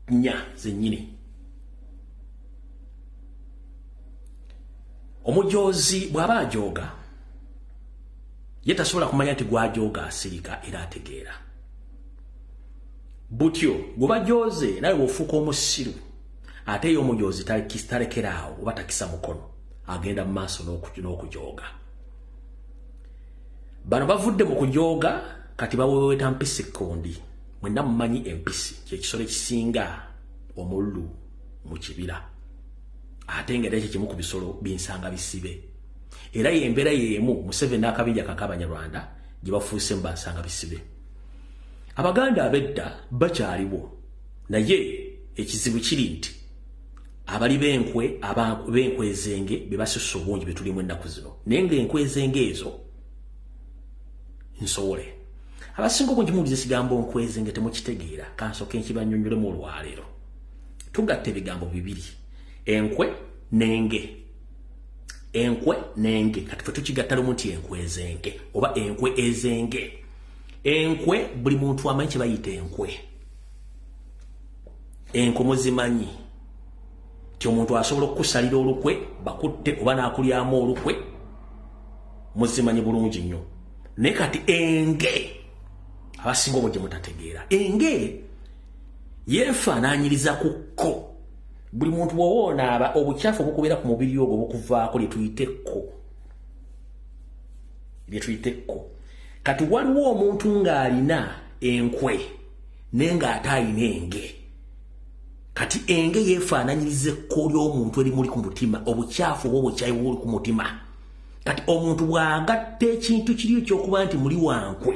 4 zennyini omujoozi bw'aba ajooga ye tasobola kumanya nti gw'ajooga asirika era ategeera butyo gwe bajooze nawe bw'ofuuka omusiru ate ye omujoozi talekeraawo oba takisa mukono agenda mu maaso n'okujooga bano bavudde mu kujooga kati baweweeta mpisi kondi mwenna mumanyi empisi kyekisolo ekisinga omululu mu kibira ate ng'era ekyo kimu ku bisolo binsanga bisibe era y'embeera y'emu Museveni n'akabinja k'Abanyarwanda gye bafuuse mu bansanga bisibe Abaganda ab'edda bakyaliwo naye ekizibu kiri nti abali b'enkwe ezenge be basusse obungi be tulimu ennaku zino naye ng'enkwe ezenge ezo nsowole abasinga obungi muwuliza ekigambo nkwe ezenge temukitegeera kansooke nkibannyonnyolemu olwaleero tugatta ebigambo bibiri enkwe n'enge kati ffe tukigatta lumu nti enkwe ezenge oba enkwe ezenge enkwe buli muntu amanyi kye bayita enkwe muzimanyi ti omuntu asobola okukusalira olukwe bakutte oba n'akulyamu olukwe muzimanyi bulungi nnyo naye kati enge abasinga obwo gye mutategeera enge yeefaanaanyiriza ku kko buli muntu bw'owonaaba obukyafu obukubeera ku mubiri ogwo bukuvaako lye tuyita ekko byetuyiteko kati waliwo omuntu ng'alina enkwe nenga atayina enge kati enge yefaananyiriza ekko ly'omuntu erimuli ku mutima obukyafu oba obukyayi buli ku mutima kati omuntu bw'agatta ekintu kiri ekyokuba nti muli wankwe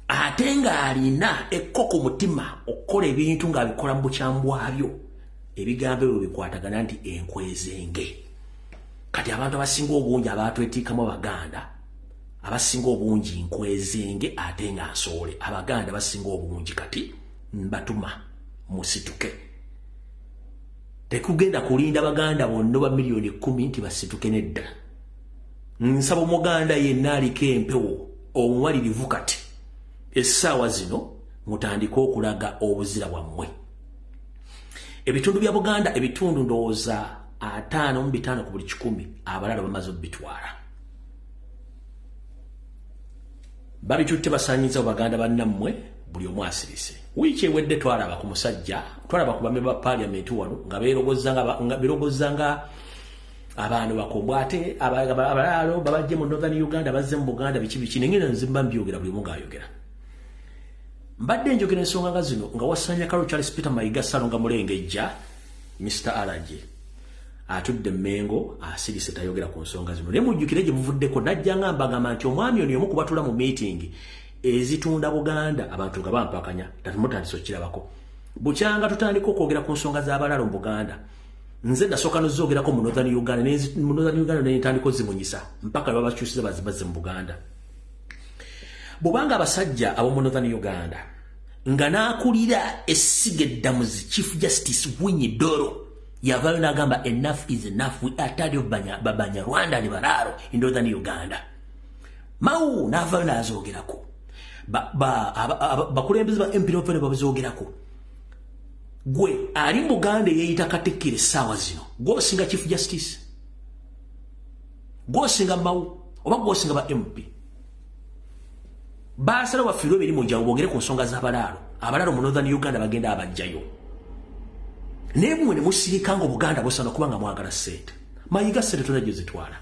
ate ng'alina ekko ku mutima okukola ebintu ng'abikola mu bukyamu bwabyo ebigambo ebyo bikwatagana nti enkwezenge kati abantu abasinga obungi abatwetiikamu Abaganda abasinga obungi nkwezenge ate nga nsoole Abaganda basinga obungi kati mbatuma musituke tekugenda kulinda Abaganda bonna ba milioni 10 nti basituke nedda nsaba Omuganda yenna aliko empewo omumalirivu kati essaawa zino mutandika okulaga obuzira bwammwe ebitundu bya Buganda ebitundu ndowooza 5 ku buli 100 abalala bamaze obbitwala babitutte basanyiza Abaganda bannammwe buli omu asirise wiiki ewedde twalaba ku musajja twalaba ku bamemba ba parliament wano nga beerogozza nga abantu bakombwa ate abalalo babajje mu Northern Uganda bazze mu Buganda biki nengena nzimba mbyogera buli mungu ayogera mbadde njogera ensonga nga zino nga wasanya Kalo Charles Peter Mayiga Salonga Mulengejja Mr. Alaji atudde Mengo asirise tayogera ku nsonga zino ne mujjukire gye muvuddeko najja ngamba nti omwami ono yomu kubatula mu meeting ezitunda Buganda abantu nga bampakanya tatumutandise okirabako bukyanga tutandika okwogera ku nsonga z'abalalo mu Buganda nze nasooka nozogerako mu Northern Uganda n'entandiko zimunyisa mpaka babakyusiza bazibazze mu Buganda bubanga abasajja abo mu Northern Uganda nga naakulira essiga eddamuzi Chief Justice Winyi Doro yavaayo n'agamba enough is enough we are tired of Banyarwanda ne Bararo in Northern Uganda mau n'avaayo n'azoogerako bakulembeze ba MP n'ofene babazoogerako gwe ali mu Buganda yeeyita Katikkiro essaawa zino gw'osinga Chief Justice gw'osinga mau oba gw'osinga ba MP baasala bafiirwe biri mu njawo boogere ku nsonga z'abalalo mu Northern Uganda bagenda abajjayo naye mwe ne musirika nga Obuganda busana kubanga mwagala ssente Mayiga ssente tonna gye zitwala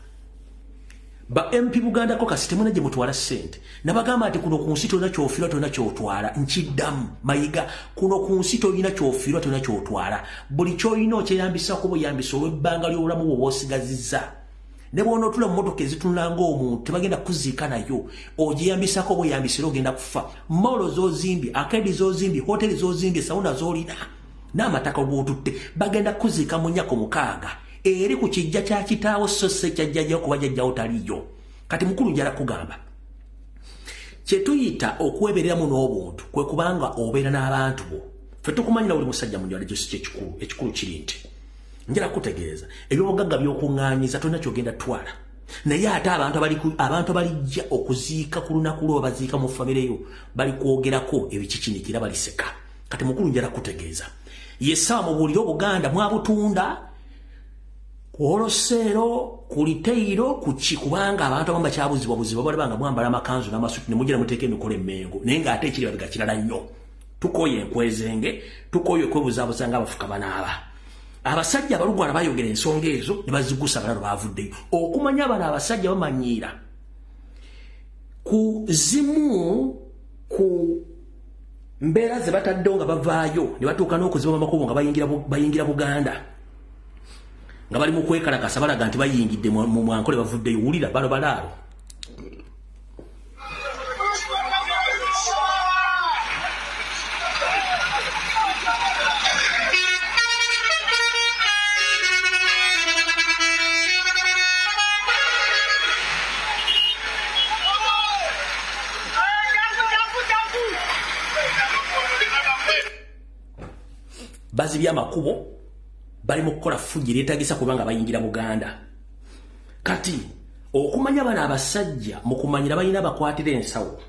ba MP Buganda ko kasi temuna gye mutwala ssente nabagamba ati kuno ku nsi tonna ky'ofiirwa tonna ky'otwala nkiddamu Mayiga kuno ku nsi tolina ky'ofiirwa tonna ky'otwala buli ky'olina okyeyambisako bweyambisa olw'ebbanga ly'obulamu bwe bw'osigazizza ne bw'ona otula mu mmotoka ezitunula ng'omuntu tebagenda kuziika nayo ogiyambisako bweyambisira ogenda kufa molo z'ozimbye akedi z'ozimbye hoteri z'ozimbye sawuna z'olina n'amataka g'otutte bagenda kuziika mu nnyako 6 eri ku kijja kya kitaawo so se kyajjajjawo kuba jjajjawo taliyo kati mukulu njala kugamba kye tuyita okwebereramu n'obuntu kwe kubanga obeera n'abantu bo ffe tukumanyira buli musajja mu njala gyosi ekikulu kiri nti njala kutegeeza ebyobugagga by'okuŋŋaanyiza tolina kyogenda twala naye ate abantu abalijja okuziika ku lunaku lwo baziika mu famireyo bali kwogerako ebikikinikira baliseka kati mukulu njala kutegeeza yessaawa mubuulire Obuganda mwabutunda ku Oloseero ku Liteiro ku ki kubanga abantu abamu bakyabuzibwa balabanga mwambala amakanzu n'amasuti ne mujja ne muteeka emikono emmengo naye ng'ate ekirabika kirala nnyo tukooye enkwezenge tukooye okwebuzaabuza ng'abafuka banaaba abasajja abalugwala bayogera ensonga ezo ne bazigusa abalalo baavuddeyo okumanya bano abasajja bamanyiira ku zimu ku mbeera ze bataddewo nga bavaayo ne batuuka n'okuziba amakubo nga bayingira Buganda nga bali mu kwekalakasa balaga nti bayingidde mu mwankole bavuddeyo wulira bano balaalo bazibya amakubo bali mu kukola fujjiri etagisa kubanga bayingira Buganda kati okumanya bana abasajja mu kumanyira bayina bakwatira ensawo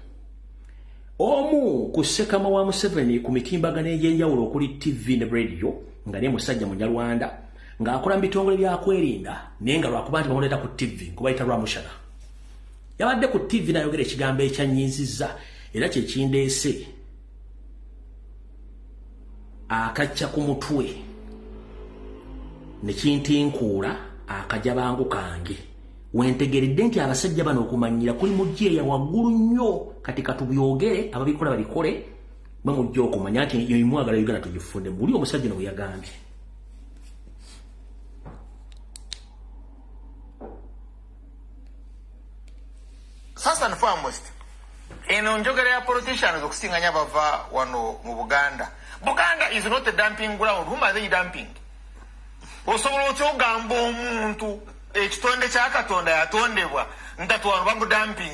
omu ku Ssekama wa Museveni ku mitimbagano egy'enjawulo okuli TV ne radio nga ne musajja Munyarwanda ng'akola mu bitongole byakwerinda naye nga lwakuba nti bamuleeta ku TV kubayita Rwamushana yabadde ku TV n'ayogera ekigambo ekyannyiizizza era kye kindeese akacca ku mutwe ne kintinkuula akajabangu kange wentegeredde nti abasajja bano okumanyira kuli mujje ya waggulu nnyo kati katubyogere ababikola babikole bwe mujje okumanya nti mwagala Uganda tugifunde muli omusajja no yagambye.
First and foremost, eno njogera ya politicians okusinganya bava wano mu Buganda. Buganda is not a dumping ground. Whom are they dumping? Osobola okyogamba omuntu ekitonde kya Katonda yatondebwa ntatwano bamu dumping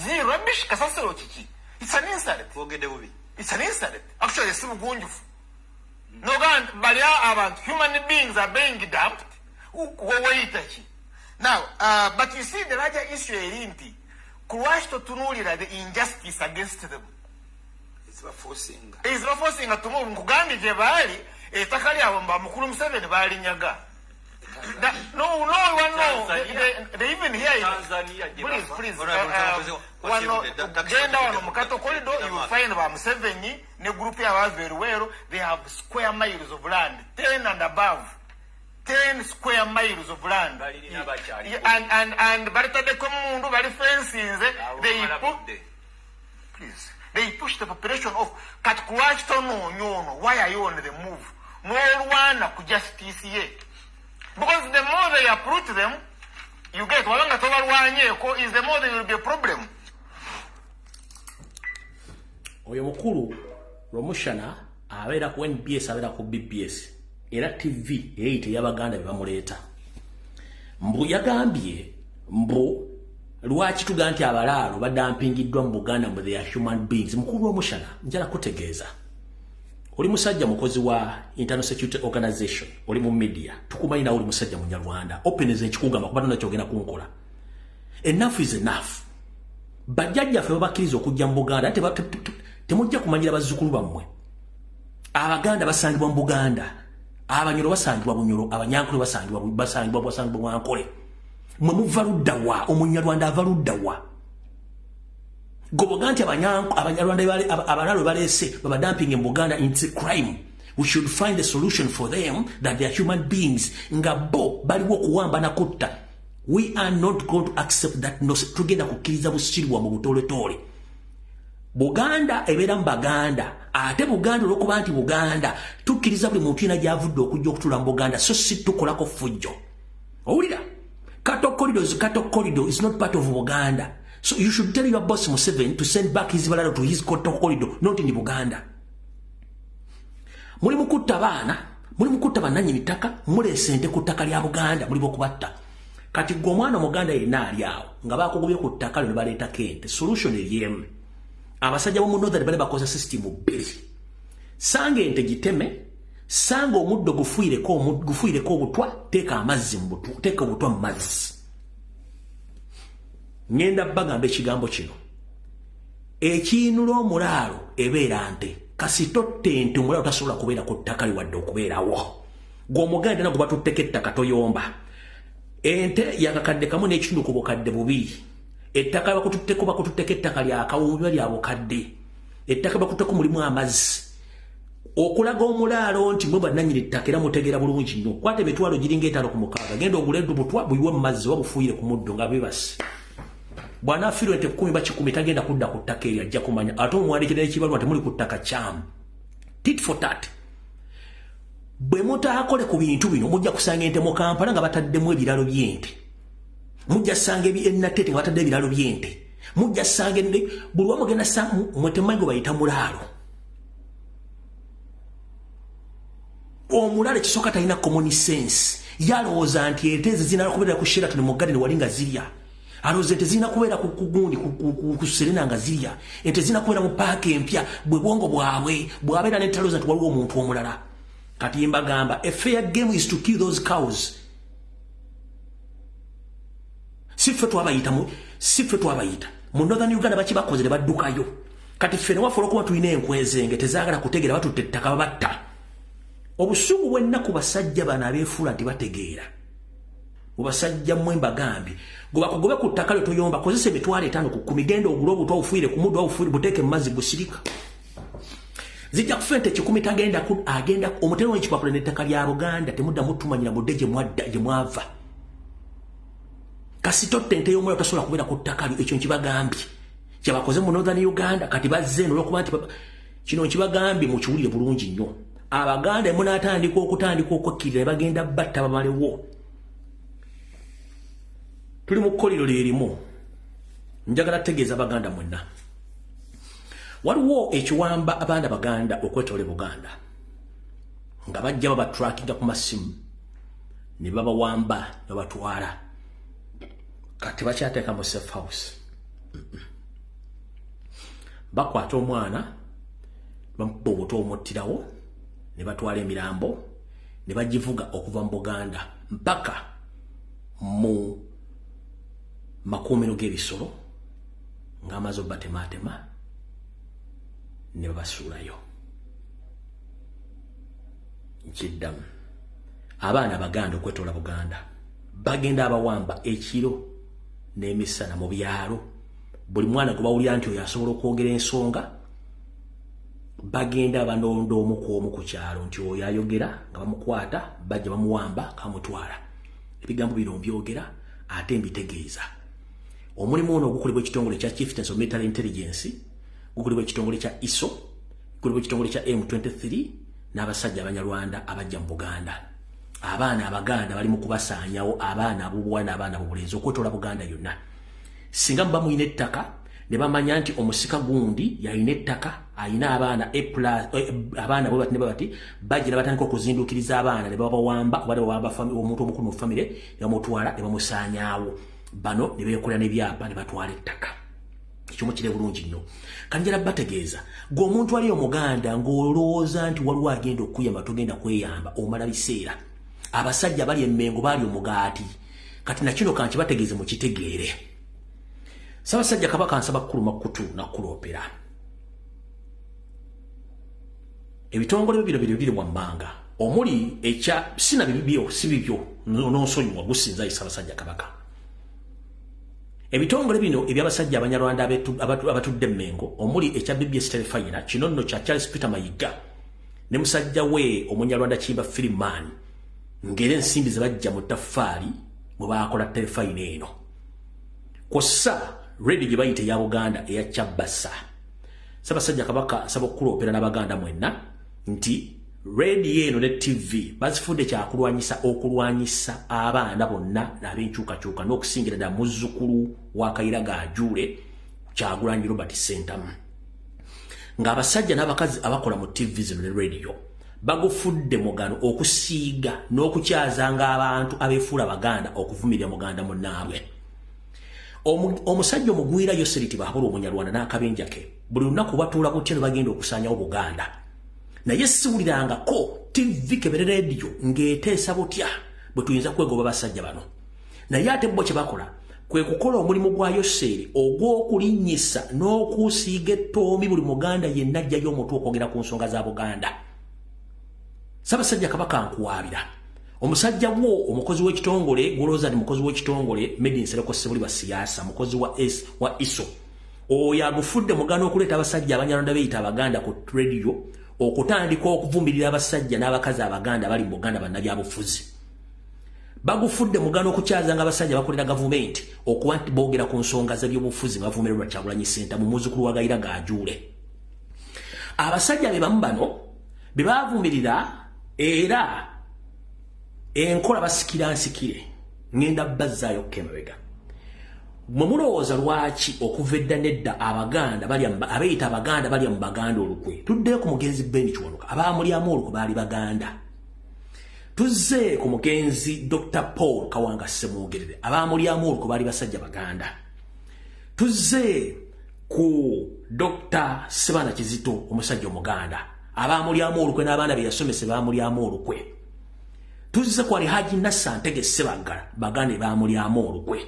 zero rubbish kasasiro kiki. It's an insult. It's an insult. Actually, si bugunjufu. No gan bali abantu human beings are being dumped. Now, but you see the larger issue is Kuwashto tunulira the injustice against them. It's forcing a tumuru Mugandi Jebali, a Takali Abamba, Mukulum 7, Bali Nyaga. No, they even hear it. Please. Genda on Mukato corridor, you will find about 7, ne group of very well, they have square miles of land, 10 and above. 10 square miles of land. And Barita de Comundu, very fences, they push the population of Katkuashto no. Why are you on the move? No one could just TCA. Because the more they approach them, you get 1 year, is the more there will be a problem.
Oyomukuru, Romushana, Aveda ku NBS, Aveda ku BBS. Era TV eite yabaganda bamuleta mbu yagambye mbu lwaki tuganti abalalo badampingiddwa mu Buganda mu they are human beings mukuru omushana njala kutegeeza oli musajja mukozi wa International Security Organization oli mu media tukumanyi na oli musajja mu Nyarwanda openeze ekikugamba kuba tuna kyogena kunkola enough is enough bajjajja fe babakiriza okujja mu Buganda temujja kumanyira bazzukulu bammwe abaganda basangibwa mu Buganda abanyoro basangibwa bunyoro abanyankole basangibwa wankole mwe muvaludda wa omunyarwanda avaludda wa goboganti abanyarwanda abalalo balese baba dumping in Buganda. It's a crime. We should find a solution for them that they are human beings ngabo baliwo kuwamba na kutta. We are not going to accept that no tugenda kukiriza busirwa mu butole Buganda ebera mbaganda ate Buganda lokuba nti Buganda tukiriza buli muntu ina javudde okujja okutula mu Buganda so si tukolako fujjo owulira Kato corridor is not part of Buganda, so you should tell your boss Museveni to send back his valado to his Kato corridor, not in Buganda. Muri mukutta bananyi mitaka mule sente kutaka lya Buganda muri bokubatta kati gwo mwana Muganda erina ali awo nga bakugubye ku ttaka lino baleeta kente solution eriyemu abasajja bo mu northern bale bakoza system bbiri sange ente giteme sanga omuddo gufuireko obutwa teeka amazzi mu butwa teeka obutwa mu mazzi ngenda bagamba ekigambo kino ekiinula omulaalo ebeera nte kasito ente omulaalo tasobola kubeera ku ttaka liwadde okubeerawo gw'omuganda nago batutteko ettaka toyomba ente yakakadde kamu n'ekitundu ku bukadde bubiri ettaka bakututteko ettaka lya kawunywa lya bukadde ettaka bakututteko mulimu amazzi okulaga omulaalo nti mwe bannannyini ettaka era mutegeera bulungi nnyo kwata emitwalo giringa 5 ku 6 genda oguledde butwa buyiwe mu mazzi wabufuuyire ku muddo nga bebasi bwana afiirwa ente 10 ba 10 tagenda kudda ku ttaka eryo ajja kumanya ate omuwandiikira ekibalwa temuli ku ttaka kyamu tit for tat bwe mutaakole ku bintu bino mujja kusanga ente mu Kampala nga bataddemu ebiralo by'ente mujja sanga ennatete nga batadde ebiralo by'ente mujja sanga buli wamugenda mwetemanyi bayita mulaalo omulala ekisooka talina common sense yalowooza nti ente ze zirina kubeera ku Sheraton mu Garden wali nga zirya alowooza ente zirina kubeera ku gundi ku Serena nga zirya ente zirina kubeera mu paaka empya bwe bwongo bwabwe bwabeera n'entalooza nti waliwo omuntu omulala kati mbagamba a fair game is to kill those cows siffe twabayita mu Northern Uganda bakibakoze ne baddukayo kati ffe ne wafuula okuba tulina enkwezenge tezaagala kutegeera batutte ettaka babatta obusungu bw'ennaku basajja bano abeefuula nti bategeera mubasajja mmwe mbagambye gobakugobe ku ttaka lyo toyomba kozesa emitwalo 5 ku 10 genda ogula obutwa obufuire ku muddo obufuire buteeke mu mazzi busirika zijja kufa ente 10 agenda omutero w'ekipapula n'ettaka lya Buganda temudda mutumanyira mudde gye mwava kasitotte ente y'omwoyo tasobola kubeera ku ttaka ekyo nkibagambye kyebakoze mu Northern Uganda kati bazze eno olwokuba nti kino nkibagambye mukiwulire bulungi nnyo abaganda munaatandika okwekkirira ne bagenda batta bamalewo tuli mu kkoliro lyerimu njagala tegeeza abaganda mwenna waliwo ekiwamba abaana baganda okwetoola Buganda nga bajja babatrackinga ku masimu ne babawamba ne batwala kati bakyateeka mu safe house bakwata omwana bamuba obuto omuttirawo ne batwala emirambo ne bagivuga okuva mu Buganda mpaka mu makuumiro g'ebisolo ng'amaze obatematema ne babasuulayo nkiddamu abaana baganda okwetoola Buganda bagenda abawamba ekiro n'emisana mu byalo buli mwana gwe bawulira nti oyo asobola okwogera ensonga bagenda banonda omu ku omu ku kyalo nti oyo ayogera nga bamukwata bajja bamuwamba kamutwala ebigambo bino mbyogera ate mbitegeeza omulimu ono ogukolebwa ekitongole kya Chieftains of Military Intelligence gukolebwa ekitongole kya ISO gukolebwa ekitongole kya M23 n'abasajja abanyarwanda abajja mu Buganda abaana abaganda bali mu kubasaanyawo abaana ab'obuwala n'abaana ab'obulenzi okwetoola Buganda yonna singa muba muyina ettaka ne bamanya nti omusika gundi yalina ettaka ayina abaana abaana bwe bati ne bati bajja ne batandika okuzinduukiriza abaana ne babawamba oba ne bawamba omuntu omukulu mu famire ne bamutwala ne bamusaanyaawo bano ne beekolera n'ebyapa ne batwala ettaka ekyo mukire bulungi nnyo kanjala bategeeza gwe omuntu ali omuganda ng'olowooza nti waliwo agenda okuyamba togenda kweyamba omala biseera abasajja bali emmengo baali omugaati kati nakino kankibategeeze mukitegeere Ssaabasajja Kabaka nsaba kuluma kutu na kuloopera ebitongole bino biri wammanga omuli ekya sina bibyo si bibyo n'onsonyiwa gusinza Ssaabasajja Kabaka ebitongole bino ebyabasajja abanyarwanda abatudde emmengo omuli ekya BBS Telefayina kino nno kya Charles Peter Mayiga ne musajja we omunyarwanda Kimba Filimani ngere ensimbi ze bajja mu ttaffaali mwe baakola Telefayina eno kossa ready gye bayite ya Buganda eya Kyabasa Ssaabasajja Kabaka asaba okuloopera n'abaganda mwenna nti ready eno ne TV bazifudde okulwanyisa abaana bonna n'ab'enkyukakyuka n'okusingira ddala muzzukulu wa Kayiraga Ajuule Kyagulanyi Robert Sentamu ng'abasajja n'abakazi abakola mu TV zino ne radio bagufudde mugano okusiiga n'okukyazanga abantu abeefuula Baganda okuvumirira Muganda munnaabwe omusajja omugwira Yoseriti Bahabula omunyarwanda n'akabenja ke buli lunaku batuula butya ne bagenda okusaanyawo Buganda naye siwulirangako TV kebere radio ng'eteesa butya bwe tuyinza kwegoba basajja bano naye ate bo kye bakola kwe kukola omulimu gwa Yoseri ogw'okulinnyisa n'okusiiga ettoomi buli Muganda yenna ajjayo omutwe okwogera ku nsonga za Buganda Ssaabasajja Kabaka nkuwaabira omusajja wo omukozi w'ekitongole golooza ni mukozi w'ekitongole Medin Sereko Sebuli wa siyaasa mukozi wa ISO oyo agufudde mugano okuleeta abasajja abanyarwanda beyita Abaganda ku radio okutandika okuvumirira abasajja n'abakazi Abaganda bali mu Buganda bannabyabufuzi bagufudde mugano okukyazanga abasajja bakolera gavumenti okuba nti boogera ku nsonga z'ebyobufuzi nga bavumirirwa Kyagulanyi Ssentamu muzzukulu wa Kayiraga Ajuule abasajja be bamu bano be baavumirira era enkola basikira nsikire ngenda bazzaayo kemabega mwe mulowooza lwaki okuva edda nedda Abaganda abeeyita Abaganda balya mu Baganda olukwe tuddeyo ku mugenzi Ben Kiwanuka abaamulyamu olukwe baali Baganda tuzze ku mugenzi Dr. Paul Kawanga Ssemwogerere abaamulyamu olukwe baali basajja Baganda tuzze ku Dr. Sebana Kizito omusajja Omuganda abaamulyamu olukwe n'abaana be yasomese baamulyamu olukwe tuzze ku Haji Nassantege Ssebaggala Baganda baamulyamu olukwe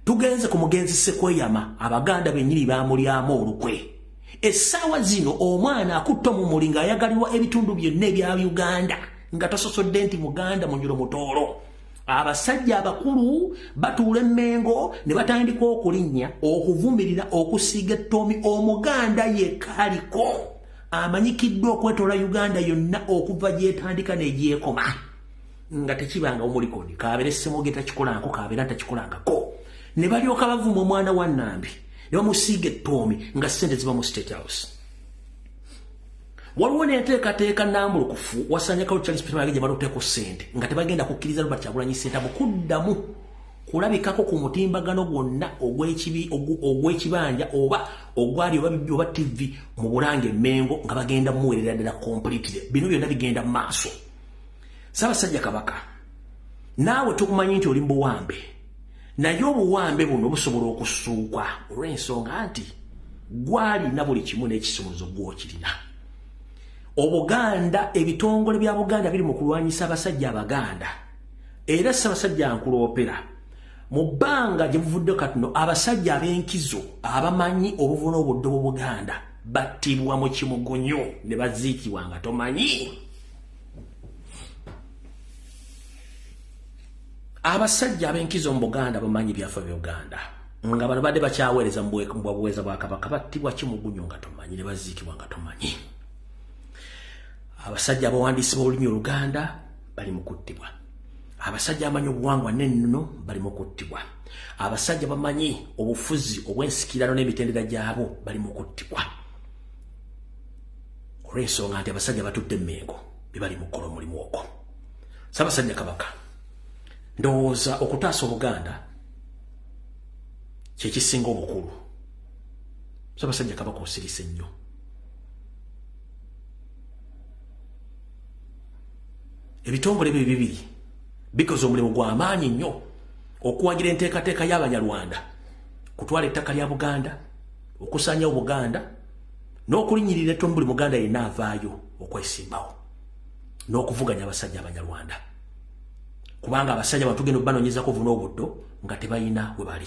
tugenze ku mugenzi Sekweyama Abaganda bennyini baamulyamu olukwe essaawa zino omwana akutta mu muli ng'ayagalirwa ebitundu byonna ebya Uganda nga tososodde nti Muganda munjiro mutoolo abasajja abakulu batuula emmengo ne batandika okulinnya okuvumirira okusiiga ettoomi Omuganda yekaaliko amanyikiddwa okwetoola Uganda yonna okuva gyetandika n'egyekoma nga tekibanga omulikodi kabere semogeta kikolanko kabera takikolangako ne balyoka bavuma omwana wa Nambi ne bamusiiga ettomi nga sente ziba mu State House. Waliwo n'enteekateeka nnambulukufu wasanyako Charles Peter Magye baloteeko ssente nga tebagenda kukkiriza Robert Kyagulanyi Ssentamu kuddamu kulabikako ku mutimbagano gwonna ogw'ekibanja oba ogwali oba TV mu Bulange Mengo nga bagenda muweerera ddala completely. Bino byonna bigenda mu maaso. Ssaabasajja Kabaka, naawe tukumanyi nti oli mu buwambe, naye obuwambe buno busobola okusuukwa olw'ensonga nti gwalina buli kimu n'ekisumuluzo gw'okirina. Obuganda, ebitongole bya Buganda biri mu kulwanyisa abasajja Abaganda. Era Ssaabasajja nkuloopera mu bbanga gye buvudde katuno abasajja ab'enkizo abamanyi obuvuna obudde mu Buganda battibwa mu kimugonyo ne baziikibwa nga tomanyi. Abasajja ab'enkizo mu Buganda bamanyi byafa bya Uganda nga bano badde bakyaweereza mu buweeza bwa Kabaka battibwa kimugonyo nga tomanyi ne baziikibwa nga tomanyi. Abasajja abawandiisi b'olulimi Oluganda bali mu kuttibwa. Abasajja abamanyi obuwangwa n'ennono bali mu kuttibwa. Abasajja bamanyi obufuzi obw'ensikirano n'emitendera gyabo bali mu kuttibwa. Olw'ensonga nti abasajja batudde Mengo be bali mu kukola omulimu ogwo. Ssaabasajja Kabaka, ndowooza okutaasa Obuganda kye kisinga obukulu. Ssaabasajja Kabaka osirise nnyo. Ebitongole bye bibiri bikoze omulimu gw'amaanyi nnyo okuwagira enteekateeka y'Abanyarwanda kutwala ettaka lya Buganda, okusaanya Obuganda n'okulinnyirira ettomu buli Muganda yenna avaayo okwesimbawo n'okuvuganya abasajja Abanyarwanda. Kubanga abasajja batugenda obbanoonyezako obuvuna obuddo nga tebalina we bali.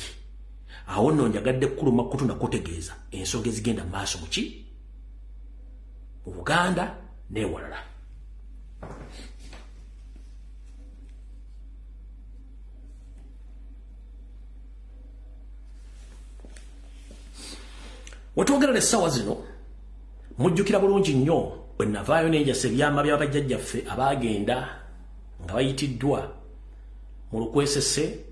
Awo nno njagadde kuluma kutu na kutegeeza ensonga ezigenda mu maaso mu ki? Mu Buganda n'ewalala. Wetwogerera essaawa zino mujjukira bulungi nnyo bwe navaayo n'enjasa ebyama by'abajjajjaffe abaagenda nga bayitiddwa mu Lukwesese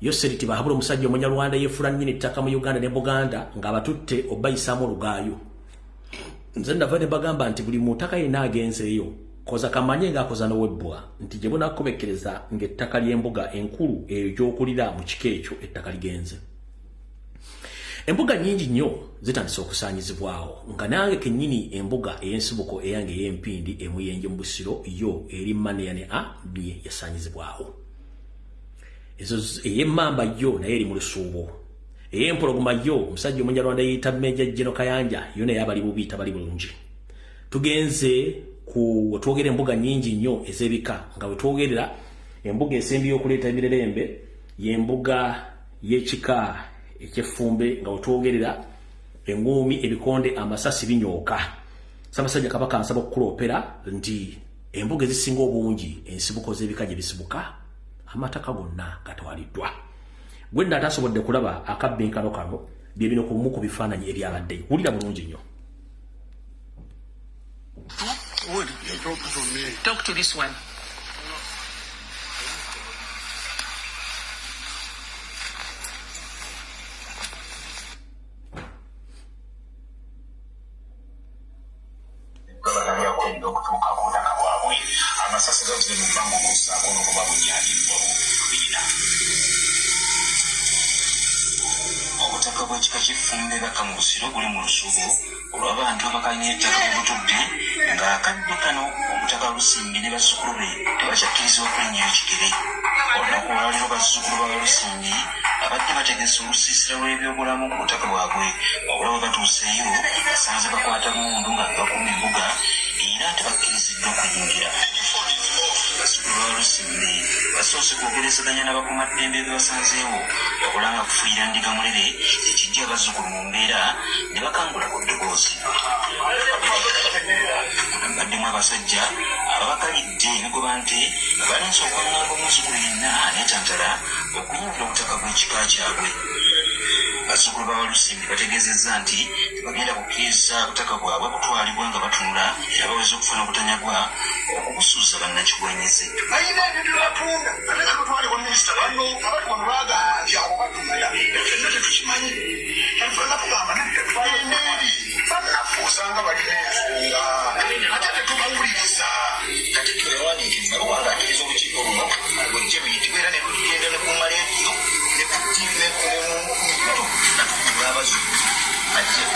Yoseriti bahabula omusajja Omunyarwanda yeefula nnyini ettaka mu Uganda ne Buganda ng'abatutte obbayisaamu olugaayo. Nze nava ne bagamba nti buli mu ttaka yenna agenzeeyo koza kamanye ng'akoza n'owebbwa nti gye bunakkobekereza ng'ettaka ly'embuga enkulu eyo gy'okulira mu kika ekyo ettaka ligenze. Embuga nyingi nnyo zitandise okusaanyizibwawo nga nange kennyini embuga ey'ensibuko eyange ey'Empindi emuyenje mu Busiro yo eri Maneya ne naye yasaanyizibwawo. Ezo ey'Emmamba yo naye eri mu Lusuubo. Ey'Empologoma yo omusajja Omunyarwanda yeyita Meja Jeno Kayanja yo naye abali bubi tabali bulungi. Tugenze ku wetwogera embuga nyingi nnyo ez'ebika nga wetwogerera embuga esembi y'okuleeta emirerembe y'embuga y'ekika ekyeffumbe nga wetwogerera enguumi ebikonde amasasi binyooka. Ssaabasajja Kabaka nsaba okukuloopera nti embuga ezisinga obungi ensibuko z'ebika gye bisibuka amataka gonna gatwaliddwa. Gwe nno atasobodde kulaba akabbinkano kano bye bino kumu ku bifaananyi ebyabaddeyo. Wulira bulungi nnyo.
Talk to this one.
Olw'abantu abakalina ettaka mu butudde ng'akadde kano obutaka Lusimbi ne bazzukulu be tebakyakkirizibwa kulinnya ekigere. Olunaku olwaliro bazzukulu ba Lusimbi abadde bategese olusiisira lw'ebyobulamu ku butaka bwabwe wabula bwe batuuseeyo basanze bakwata lumundu nga bakuma embuga era tebakkiriziddwa kuyingira. Bazzukulu ba Lusimbi basoose kwogerezaganya n'abakumaddembe be basanzeewo wabula nga kufuuyira ndiga mulere ekijja abazzukulu mu mbeera ne bakangula ku ddoboozi. Baddemu abasajja ababakalidde ebigoba nte nga balinze okwanganga omuzzukulu yenna n'etantala okunyumira obutaka bw'ekika kyabwe. Bazzukulu ba Lusimbi bategeezezza nti tebagenda kukkiriza butaka bwabwe kutwalibwa nga batunula era baweza okufuna obutanyagwa okukusuuza bannakigwenyeze.
Ayina ebintu by'abatunda ate nga tutwalibwa minisita banno abali wano baagambya okubatunda fenna tetukimanyi enfenna tugamba nendeeri bannafu osanga balina ensonga ate tetubawuliriza.
Katikkiro yawandiikira ebbaluwa ng'ategeeza obukiiko buno bujje buyitibwa era ne bugenda ne ku maleediyo ne ku ttivi natugula abazzukulu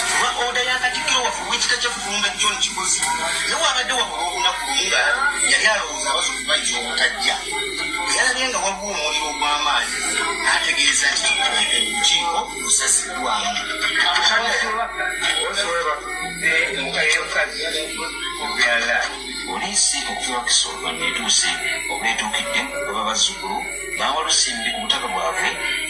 kuba oda ya Katikkiro waffe ow'ekika kya Kuvumba John Kigozi naye wabadde wabula olunaku lumu nga yali alowooza abazzukulu bayinza obutajja bwe yalabye nga waliwo omuliro ogw'amaanyi n'ategeeza nti obukiiko busaziddwamu. Poliisi okuva Kisoro neetuuse obwetuukidde baba bazzukulu baawa Lusimbi ku butaka bwabwe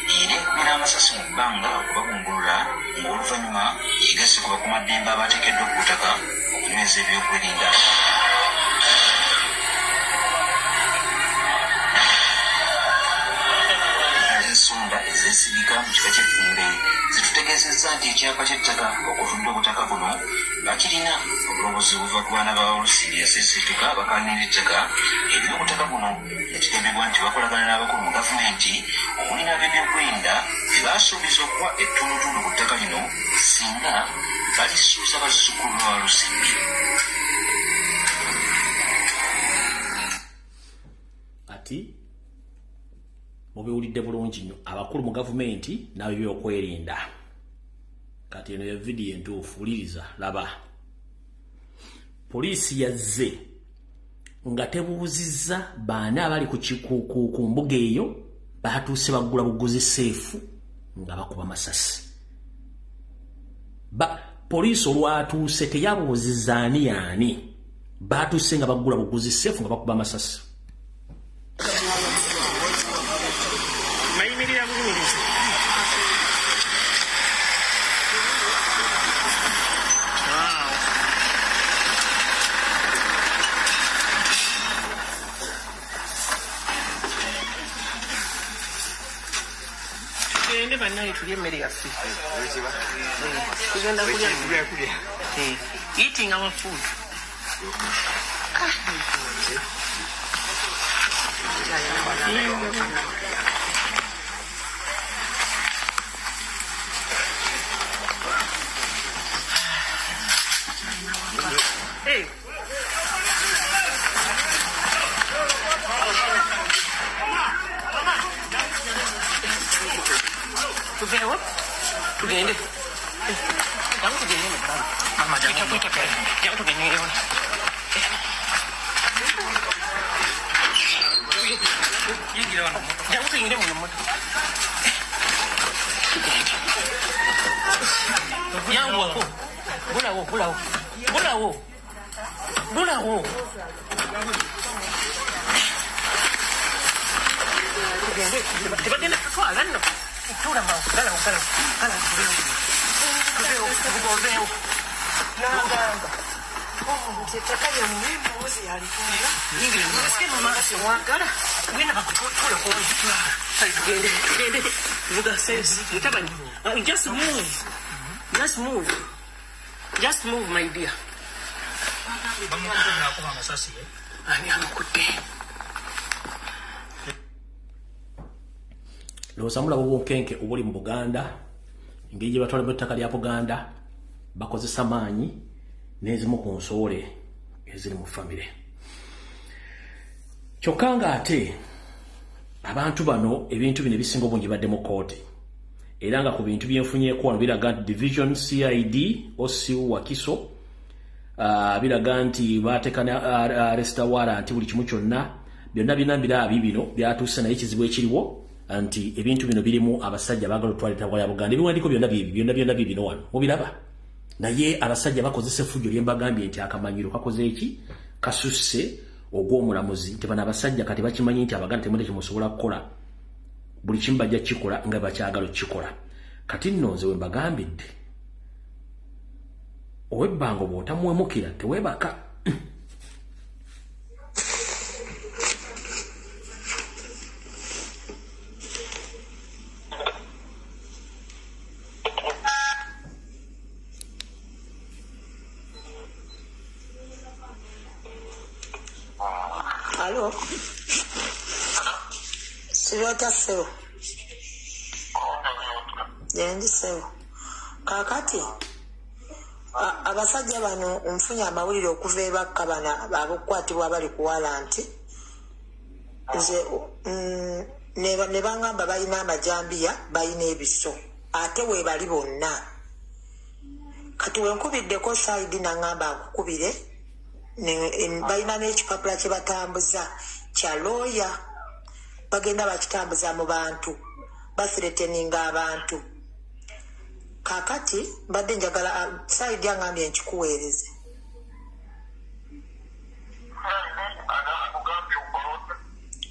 era ekubira amasasi mu bbanga okubagumbulula ng'oluvannyuma yeegasse ku bakumaddembe abateekeddwa ku butaka okunyweza ebyokwerinda. Ensonda ezeesigika mu kika ky'Effumbe zitutegeezezza nti ekyapa ky'ettaka okutudde obutaka buno bakirina obulobozi buva ku baana ba Olusimbi yaseesituka bakaanira ettaka ery'obutaka buno ekigambibwa nti bakolagana n'abakulu mu gavumenti omuli n'ab'ebyokwerinda be baasuubiza okuwa ettundutundu ku ttaka lino singa balisuuza bazzukulu ba Olusimbi.
Ati mubiwulidde bulungi nnyo abakulu mu gavumenti n'ab'ebyokwerinda. Kati eno ya vidiyo entuufu wuliriza laba. Poliisi yazze nga tebuuzizza baana abali ku mbuga eyo baatuuse baggula buguzi seefu nga bakuba masasi. Poliisi olwatuuse teyabuuzizza ani yaani baatuuse nga baggula buguzi seefu nga bakuba masasi.
Eating our food. Hey. Tugende. Jangan tugende bang. Mama jangan. Jangan tugende. Jangan tugende mulut. Yang aku. Bulawo. Tugende. Tugende soalan no. Tura mau. Kalau. Kudeo. Nanga. Mtetakayo muhimu uzi alifunga. Nasikia mama asiwakala. Wina bakutula kwa mtu. Tugende. Vuga sense. Mutabani. Just move. Just move my dear.
Bamukutuna akoma masasi
Ani amukutte.
Losamula bw'obunkenke obuli mu Buganda engeri gye batwala ettaka lya Buganda bakozesa maanyi n'ezimu ku nsoole eziri mu famire. Kyokka nga ate abantu bano ebintu bino ebisinga obungi badde mu kooti era nga ku bintu byenfunyeeko wano biraga nti division CID Osiu Wakiso biraga nti bateeka arrest warrant buli kimu kyonna byonna binambira bino byatuuse naye ekizibu ekiriwo anti ebintu bino birimu abasajja baagala otwala ettaka lya Buganda. Ebiwandiiko byonna bino wano mubiraba naye abasajja bakozesa effujjo lye mbagambye nti akamanyiro kakoze eki kasusse ogw'omulamuzi nti bano abasajja kati bakimanyi nti Abaganda temuli kimusobola kukola buli kimu bajja kikola nga bakyagala okikola. Kati nno nze we mbagambidde ow'ebbango bw'otamuwemukira teweebaka.
Halo. Sirota seo. Yendi seo. Kakati. Abasajja bano nfunye amawulire okuva ebakka bana abakwatibwa bali ku walanti. Nze ne bangamba balina amajambiya balina ebiso ate we bali bonna kati wenkubiddeko saidi nangamba akukubire balina n'ekipapula kye batambuza kya looya bagenda bakitambuza mu bantu basireteninga abantu kakati mbadde njagala saidi angambye nkikuweereze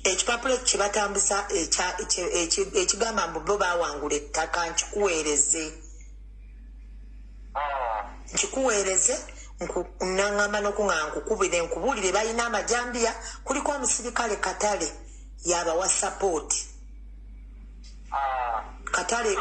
ekipapula kibatambuza ekigamba mbu bo bawangula ettaka nkikuweereze nangamba nokuŋŋa nkukubire nkubuulire balina amajambiya kuliko omusirikale katale yabawa sapooti katale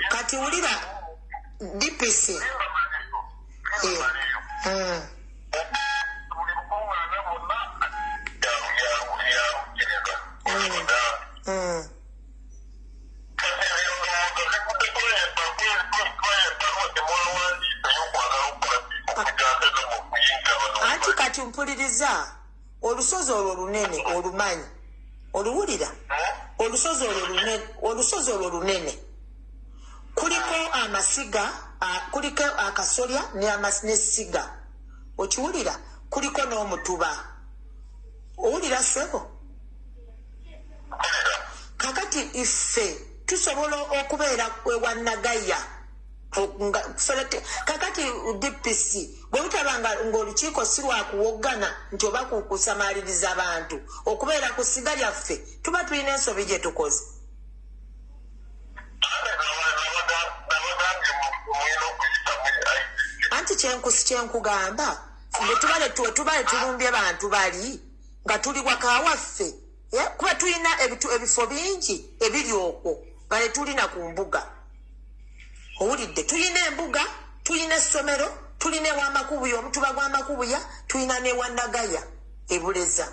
kati wulira DPC anti kati mpuliriza olusozi olwo lunene olumanyi oluwulira olusozi olwo lunene kuliko amasiga kuliko akasolya n'esiga okiwulira kuliko n'omutuba owulira sebo kakati ife tusobola okubeera ewannagaya kakati DPC bwe butabanga ng'olukiiko si lwakuwoggana nti oba kusamaliriza abantu okubeera ku siga lyaffe tuba tulina ensobi gye tukoze anti kyenkugamba tubale tulumbye bantu bali nga tuli waka waffe kuba tulina ebifo bingi ebiri okwo bale tulina ku mbuga owulidde tulina embuga tulina essomero tulina ewamakubuya omutuba gw'amakubuya tulina newannagaya ebuleza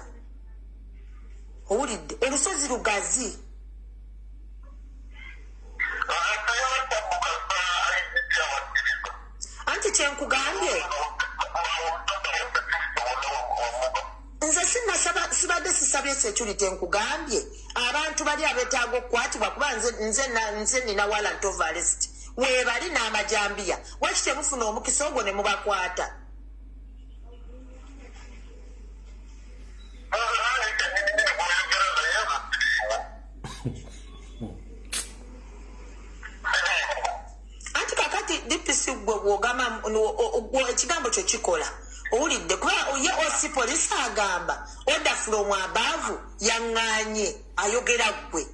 owulidde olusozi lugazi anti kyenkugambye nze sibadde sisabye sekyuli tenkugambye abantu bali abeetaaga okukwatibwa kuba nze nina warrant of arrest webali n'amajambiya waki temufuna omukisa ogwo ne mubakwata anti kakati DPC gwe bwogamba ekigambo kyo kikola owulidde kuba ye osi polisi agamba order from above yaŋŋaanye ayogera gwe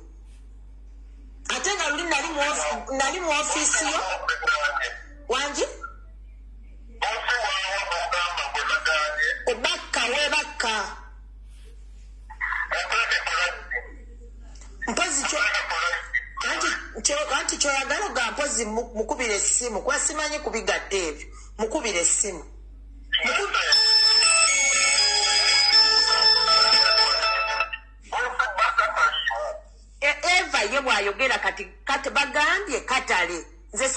ate nga luli nali mu ofiisi yo wangi webakka mpozi anti kyoyagala oga mpozi mukubira essimu kuba simanyi kubigadde ebyo mukubira essimu Eva ye bwayogera kati bagambye katale nze